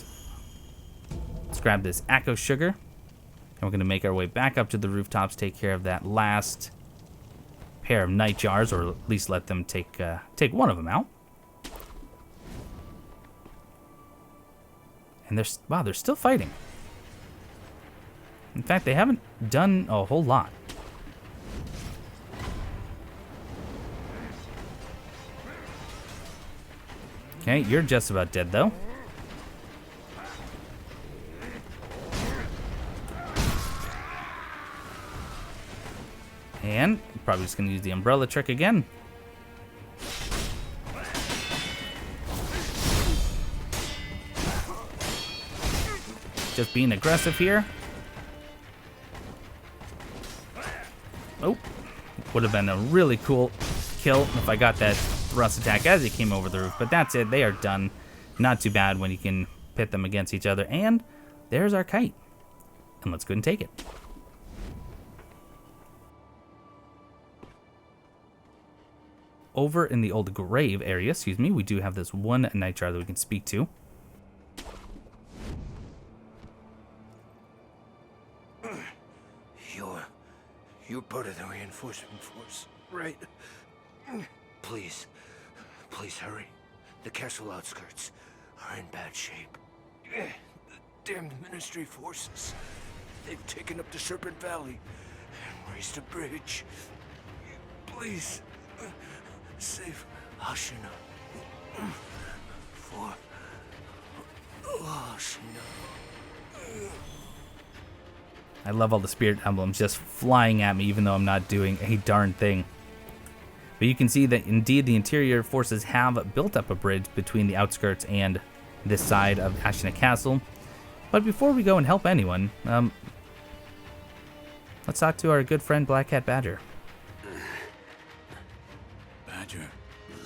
Let's grab this Acco Sugar. And we're going to make our way back up to the rooftops, take care of that last pair of Nightjars, or at least let them take one of them out. And they're still fighting. In fact, they haven't done a whole lot. Okay, you're just about dead, though. And probably just going to use the umbrella trick again. Just being aggressive here. Oh, would have been a really cool kill if I got that thrust attack as he came over the roof. But that's it. They are done. Not too bad when you can pit them against each other. And there's our kite. And let's go and take it. Over in the old grave area, we do have this one Nightjar that we can speak to. You're part of the reinforcement force, right? Please hurry. The castle outskirts are in bad shape. The damned ministry forces. They've taken up the Serpent Valley and raised a bridge. Please, save Ashina. For Ashina. I love all the spirit emblems just flying at me, even though I'm not doing a darn thing. But you can see that indeed the interior forces have built up a bridge between the outskirts and this side of Ashina Castle. But before we go and help anyone, let's talk to our good friend Black Cat Badger. Badger.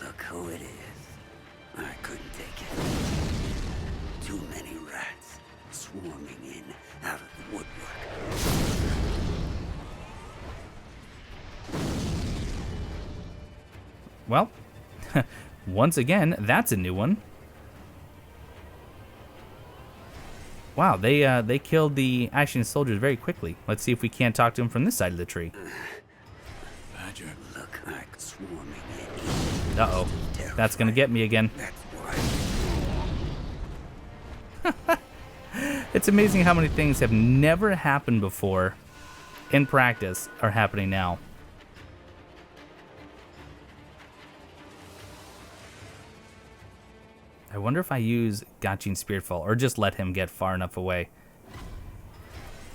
Look who it is. I couldn't take it. Too many rats swarming in out of the woodwork. Well, once again, that's a new one. Wow, they killed the Ashina soldiers very quickly. Let's see if we can't talk to them from this side of the tree. Badger. look like swarming in. Uh-oh. That's gonna get me again. That's why. It's amazing how many things have never happened before in practice are happening now. I wonder if I use Gachin Spiritfall or just let him get far enough away.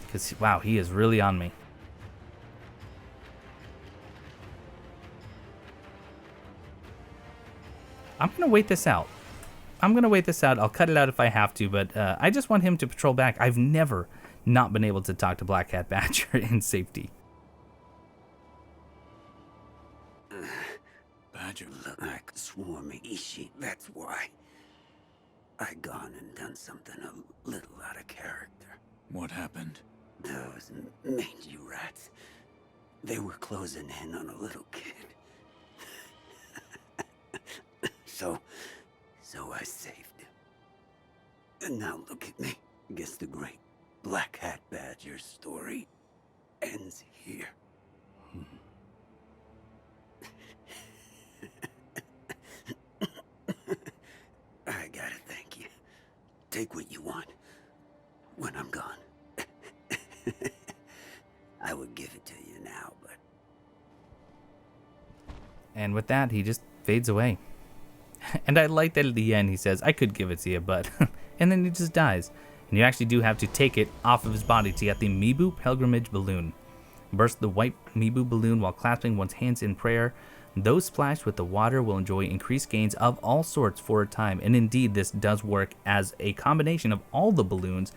Because, wow, he is really on me. I'm going to wait this out. I'll cut it out if I have to, but I just want him to patrol back. I've never not been able to talk to Black Cat Badger in safety. Badger. Look like swarming Ishi. That's why. I gone and done something a little out of character. What happened? Those mangy rats. They were closing in on a little kid. So I saved him. And now look at me. Guess the great Black Hat Badger story ends here. I gotta thank you. Take what you want. When I'm gone. I would give it to you now, but... And with that, he just fades away. And I like that at the end he says, I could give it to you, but... and then he just dies. And you actually do have to take it off of his body to get the Mibu Pilgrimage Balloon. Burst the white Mibu balloon while clasping one's hands in prayer. Those splashed with the water will enjoy increased gains of all sorts for a time. And indeed, this does work as a combination of all the balloons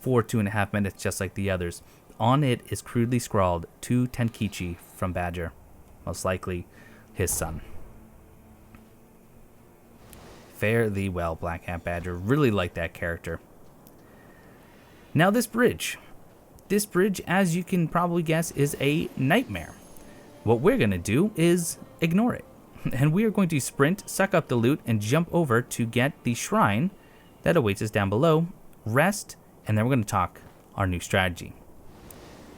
for 2.5 minutes, just like the others. On it is crudely scrawled, to Tenkichi from Badger. Most likely his son. Fare thee well, Black Hat Badger. Really like that character. Now this bridge. This bridge, as you can probably guess, is a nightmare. What we're going to do is ignore it. And we are going to sprint, suck up the loot, and jump over to get the shrine that awaits us down below, rest, and then we're going to talk our new strategy.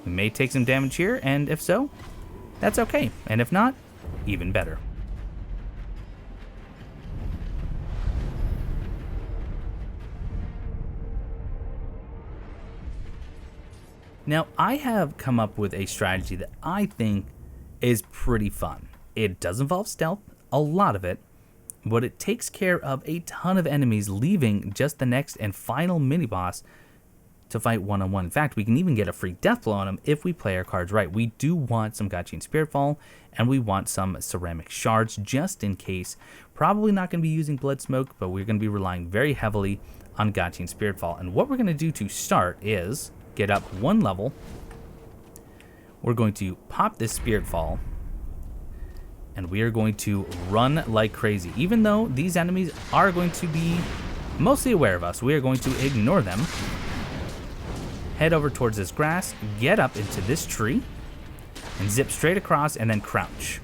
We may take some damage here, and if so, that's okay. And if not, even better. Now, I have come up with a strategy that I think is pretty fun. It does involve stealth, a lot of it, but it takes care of a ton of enemies, leaving just the next and final mini-boss to fight one-on-one. In fact, we can even get a free death blow on him if we play our cards right. We do want some Gachin Spiritfall, and we want some ceramic shards just in case. Probably not going to be using Blood Smoke, but we're going to be relying very heavily on Gachin Spiritfall. And what we're going to do to start is get up one level. We're going to pop this Spiritfall, and we are going to run like crazy. Even though these enemies are going to be mostly aware of us, we are going to ignore them. Head over towards this grass, get up into this tree, and zip straight across and then crouch.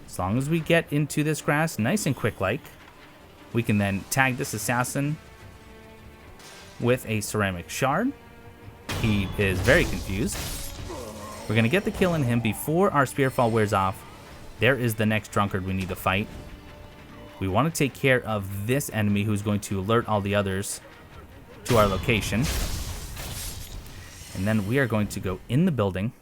As long as we get into this grass nice and quick-like, we can then tag this assassin with a ceramic shard. He is very confused. We're going to get the kill on him before our Spiritfall wears off. There is the next drunkard we need to fight. We want to take care of this enemy who's going to alert all the others to our location. And then we are going to go in the building.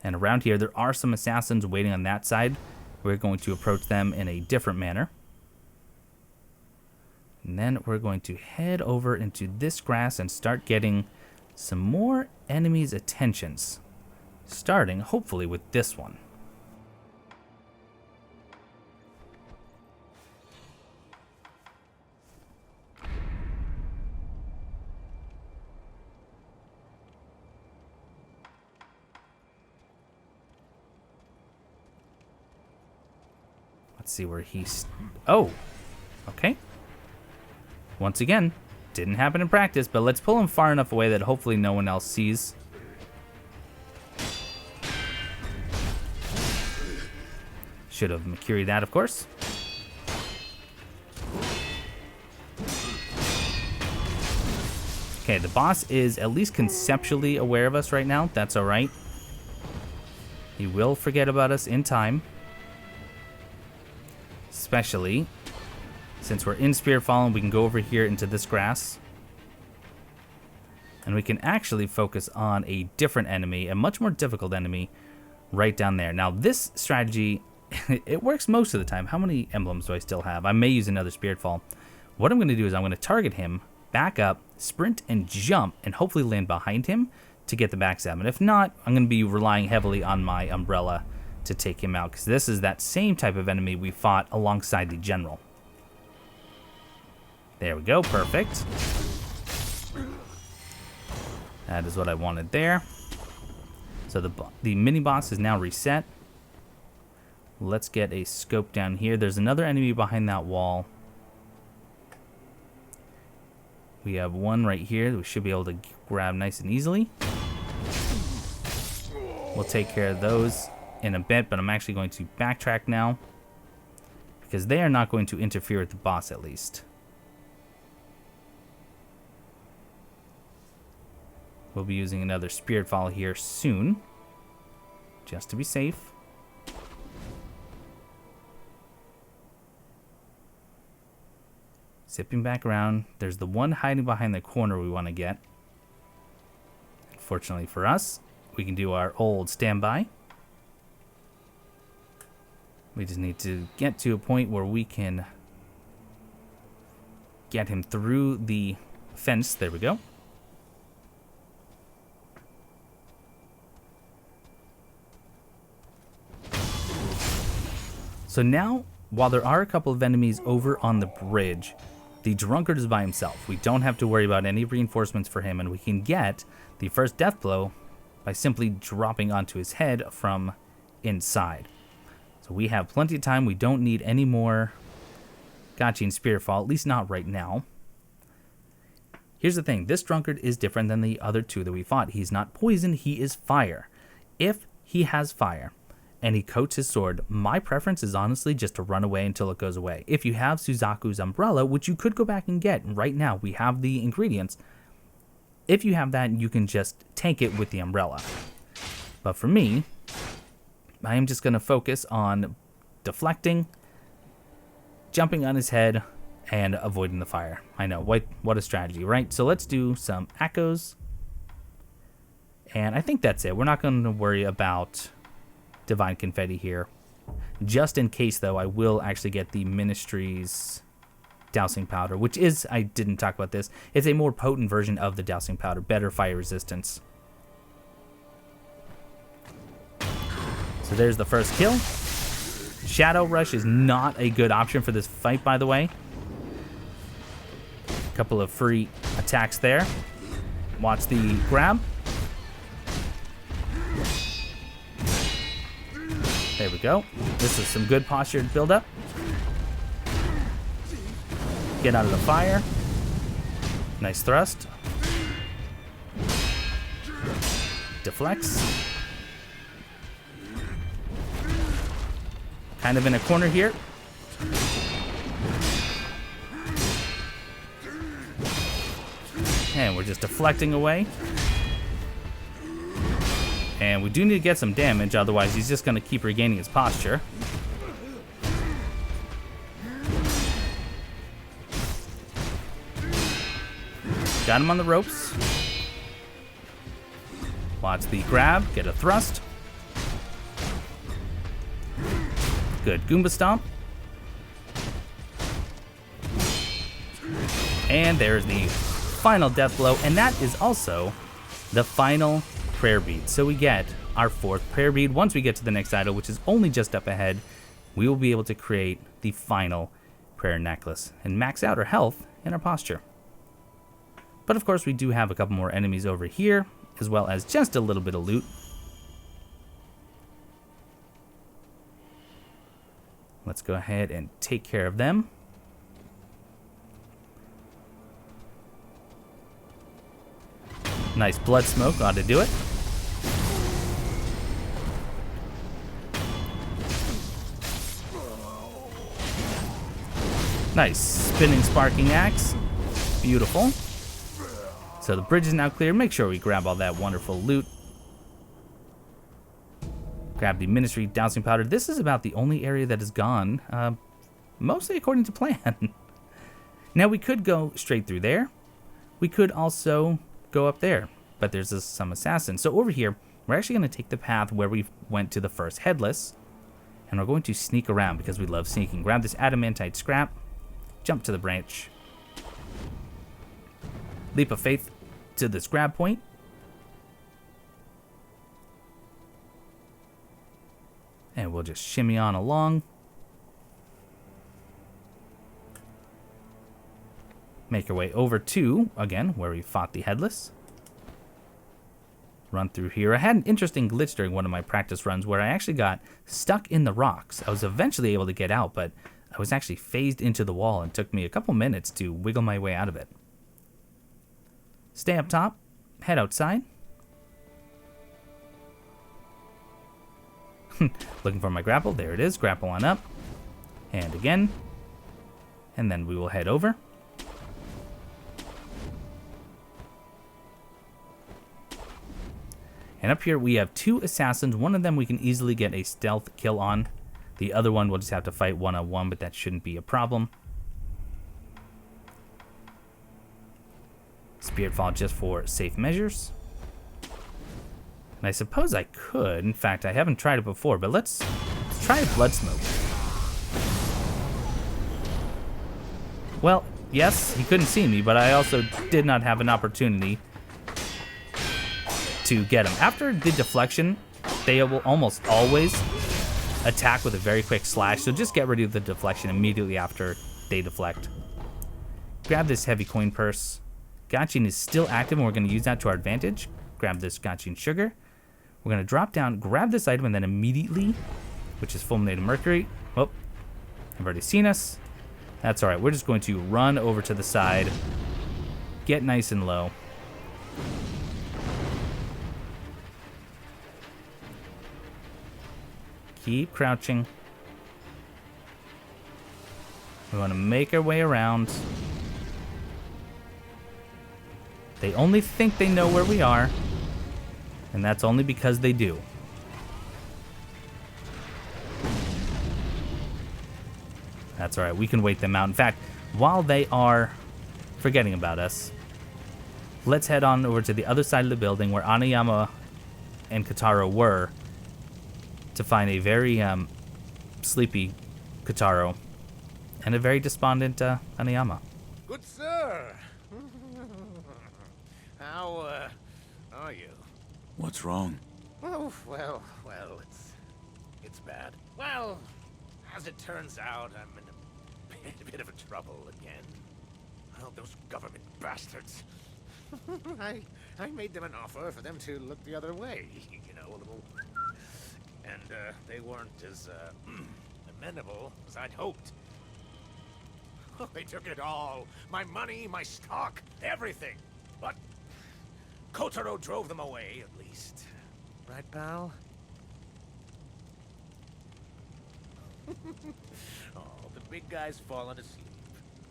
And around here, there are some assassins waiting on that side. We're going to approach them in a different manner. And then we're going to head over into this grass and start getting some more enemies' attentions. Starting, hopefully, with this one. Let's see where he's... Oh! Okay. Once again, didn't happen in practice, but let's pull him far enough away that hopefully no one else sees. Should have Makiri that, of course. Okay, the boss is at least conceptually aware of us right now. That's alright. He will forget about us in time. Especially since we're in Spirit Fallen, we can go over here into this grass. And we can actually focus on a different enemy, a much more difficult enemy, right down there. Now, this strategy, it works most of the time. How many emblems do I still have? I may use another Spirit Fall. What I'm going to do is I'm going to target him, back up, sprint, and jump, and hopefully land behind him to get the backstab. And if not, I'm going to be relying heavily on my umbrella to take him out, because this is that same type of enemy we fought alongside the general. There we go, perfect. That is what I wanted there. So the mini boss is now reset. Let's get a scope down here. There's another enemy behind that wall. We have one right here that we should be able to grab nice and easily. We'll take care of those in a bit, but I'm actually going to backtrack now because they are not going to interfere with the boss, at least. We'll be using another Spirit Fall here soon, just to be safe. Zipping back around. There's the one hiding behind the corner we want to get. Fortunately for us, we can do our old standby. We just need to get to a point where we can get him through the fence. There we go. So now, while there are a couple of enemies over on the bridge, the drunkard is by himself. We don't have to worry about any reinforcements for him, and we can get the first death blow by simply dropping onto his head from inside. So we have plenty of time. We don't need any more Gotchi and Spirit Fall, at least not right now. Here's the thing. This drunkard is different than the other two that we fought. He's not poison. He is fire. If he has fire and he coats his sword, my preference is honestly just to run away until it goes away. If you have Suzaku's umbrella, which you could go back and get right now, we have the ingredients. If you have that, you can just tank it with the umbrella. But for me, I am just going to focus on deflecting, jumping on his head, and avoiding the fire. I know, what a strategy, right? So let's do some echoes. And I think that's it. We're not going to worry about Divine Confetti here. Just in case, though, I will actually get the Ministry's Dousing Powder, which is, I didn't talk about this, it's a more potent version of the Dousing Powder, better fire resistance. So there's the first kill. Shadow Rush is not a good option for this fight, by the way. A couple of free attacks there. Watch the grab. There we go. This is some good posture to build up. Get out of the fire. Nice thrust. Deflects. Kind of in a corner here. And we're just deflecting away. And we do need to get some damage, otherwise he's just going to keep regaining his posture. Got him on the ropes. Watch the grab, get a thrust. Good Goomba Stomp. And there's the final death blow, and that is also the final prayer bead. So we get our 4th prayer bead. Once we get to the next idol, which is only just up ahead, we will be able to create the final prayer necklace and max out our health and our posture. But of course we do have a couple more enemies over here, as well as just a little bit of loot. Let's go ahead and take care of them. Nice blood smoke, ought to do it. Nice spinning sparking axe. Beautiful. So the bridge is now clear. Make sure we grab all that wonderful loot. Grab the ministry dowsing powder. This is about the only area that is gone, mostly according to plan. Now we could go straight through there. We could also go up there, but there's some assassins. So over here, we're actually going to take the path where we went to the first headless, and we're going to sneak around because we love sneaking. Grab this adamantite scrap, jump to the branch, leap of faith to this grab point, and we'll just shimmy on along. Make our way over to, again, where we fought the headless. Run through here. I had an interesting glitch during one of my practice runs where I actually got stuck in the rocks. I was eventually able to get out, but I was actually phased into the wall and took me a couple minutes to wiggle my way out of it. Stay up top, head outside. Looking for my grapple. There it is. Grapple on up. And again. And then we will head over. And up here we have two assassins. One of them we can easily get a stealth kill on. The other one we'll just have to fight one-on-one, but that shouldn't be a problem. Spirit Fall just for safe measures. And I suppose I could. In fact, I haven't tried it before, but let's try a blood smoke. Well, yes, he couldn't see me, but I also did not have an opportunity to get him. After the deflection, they will almost always attack with a very quick slash, so just get rid of the deflection immediately after they deflect. Grab this heavy coin purse. Gachin is still active, and we're going to use that to our advantage. Grab this Gachin sugar. We're going to drop down, grab this item, and then immediately, which is fulminated mercury. Oh, they've already seen us. That's all right. We're just going to run over to the side, get nice and low. Keep crouching. We want to make our way around. They only think they know where we are, and that's only because they do. That's all right. We can wait them out. In fact, while they are forgetting about us, let's head on over to the other side of the building where Anayama and Kotaro were, to find a very sleepy Kotaro and a very despondent Anayama. Good sir. How are you? What's wrong? Oh, well, it's bad. Well, as it turns out, I'm in a bit of a trouble again. Well, those government bastards. I made them an offer for them to look the other way, you know, a little. And they weren't as amenable as I'd hoped. They took it all. My money, my stock, everything. But Kotaro drove them away, at least. Right, pal? Oh, the big guy's fallen asleep.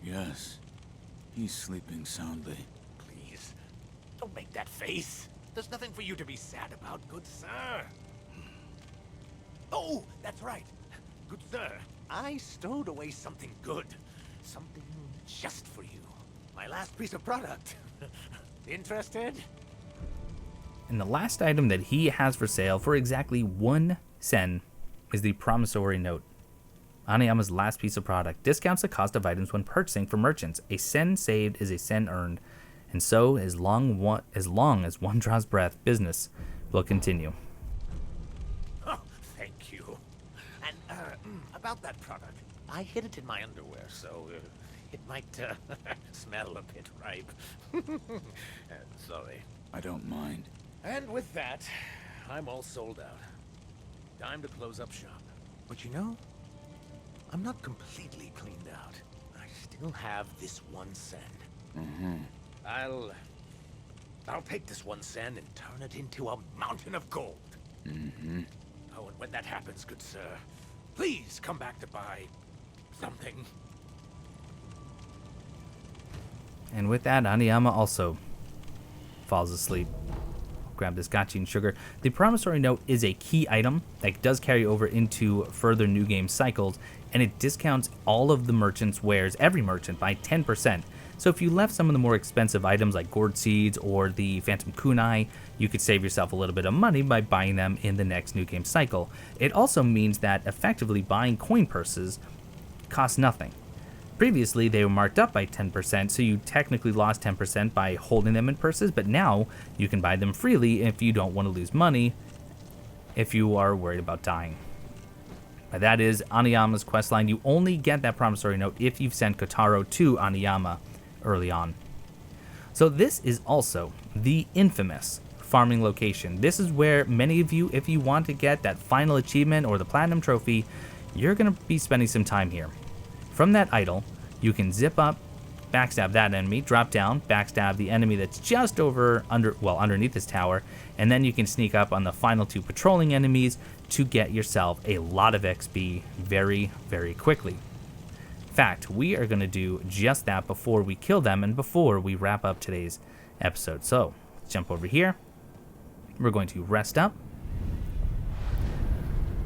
Yes. He's sleeping soundly. Please, don't make that face. There's nothing for you to be sad about, good sir. Oh, that's right. Good sir, I stowed away something good. Something just for you. My last piece of product. Interested? And the last item that he has for sale for exactly 1 sen is the promissory note. Anayama's last piece of product discounts the cost of items when purchasing from merchants. A sen saved is a sen earned, and so as long as one draws breath, business will continue. Oh, thank you. And about that product, I hid it in my underwear, so it might smell a bit ripe. Sorry. I don't mind. And with that, I'm all sold out. Time to close up shop. But you know, I'm not completely cleaned out. I still have this 1 sen. Mm-hmm. I'll take this 1 sen and turn it into a mountain of gold. Mm-hmm. Oh, and when that happens, good sir, please come back to buy something. And with that, Anayama also falls asleep. grab this gotcha sugar. The promissory note is a key item that does carry over into further new game cycles, and it discounts all of the merchant's wares, every merchant, by 10%. So if you left some of the more expensive items like gourd seeds or the phantom kunai, you could save yourself a little bit of money by buying them in the next new game cycle. It also means that effectively buying coin purses costs nothing. Previously, they were marked up by 10%, so you technically lost 10% by holding them in purses, but now you can buy them freely if you don't want to lose money if you are worried about dying. That is Anayama's questline. You only get that promissory note if you've sent Kotaro to Anayama early on. So this is also the infamous farming location. This is where many of you, if you want to get that final achievement or the platinum trophy, you're going to be spending some time here. From that idol, you can zip up, backstab that enemy, drop down, backstab the enemy that's just underneath this tower, and then you can sneak up on the final 2 patrolling enemies to get yourself a lot of XP very, very quickly. In fact, we are going to do just that before we kill them and before we wrap up today's episode. So, let's jump over here. We're going to rest up.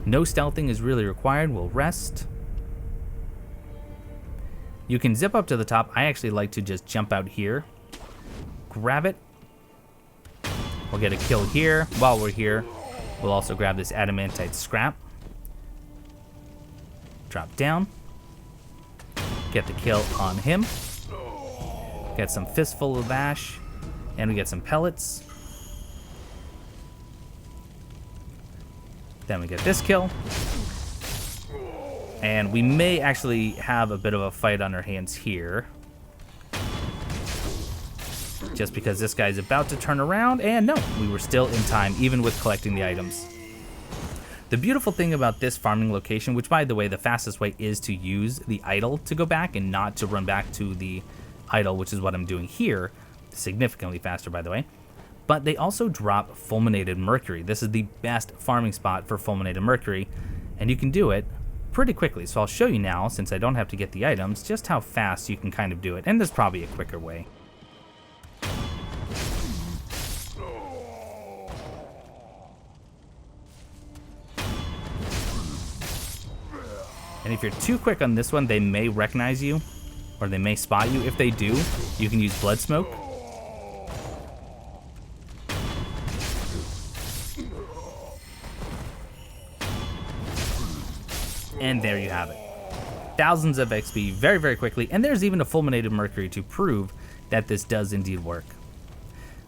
No stealthing is really required. We'll rest. You can zip up to the top. I actually like to just jump out here, grab it. We'll get a kill here. While we're here, we'll also grab this adamantite scrap. Drop down. Get the kill on him. Get some fistful of ash, and we get some pellets. Then we get this kill. And we may actually have a bit of a fight on our hands here. Just because this guy's about to turn around, and no, we were still in time, even with collecting the items. The beautiful thing about this farming location, which by the way, the fastest way is to use the idol to go back and not to run back to the idol, which is what I'm doing here. Significantly faster, by the way. But they also drop fulminated mercury. This is the best farming spot for fulminated mercury, and you can do it pretty quickly. So I'll show you now, since I don't have to get the items, just how fast you can kind of do it. And there's probably a quicker way. And if you're too quick on this one, they may recognize you, or they may spot you. If they do, you can use blood smoke. And there you have it. Thousands of XP very, very quickly. And there's even a fulminated mercury to prove that this does indeed work.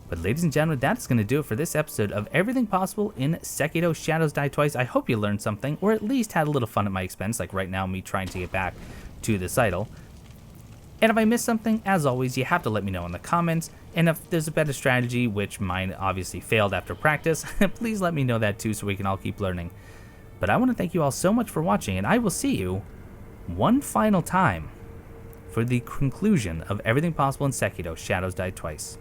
But ladies and gentlemen, that's going to do it for this episode of Everything Possible in Sekiro Shadows Die Twice. I hope you learned something, or at least had a little fun at my expense, like right now me trying to get back to this idol. And if I missed something, as always, you have to let me know in the comments. And if there's a better strategy, which mine obviously failed after practice, please let me know that too so we can all keep learning. But I want to thank you all so much for watching, and I will see you one final time for the conclusion of Everything Possible in Sekiro Shadows Die Twice.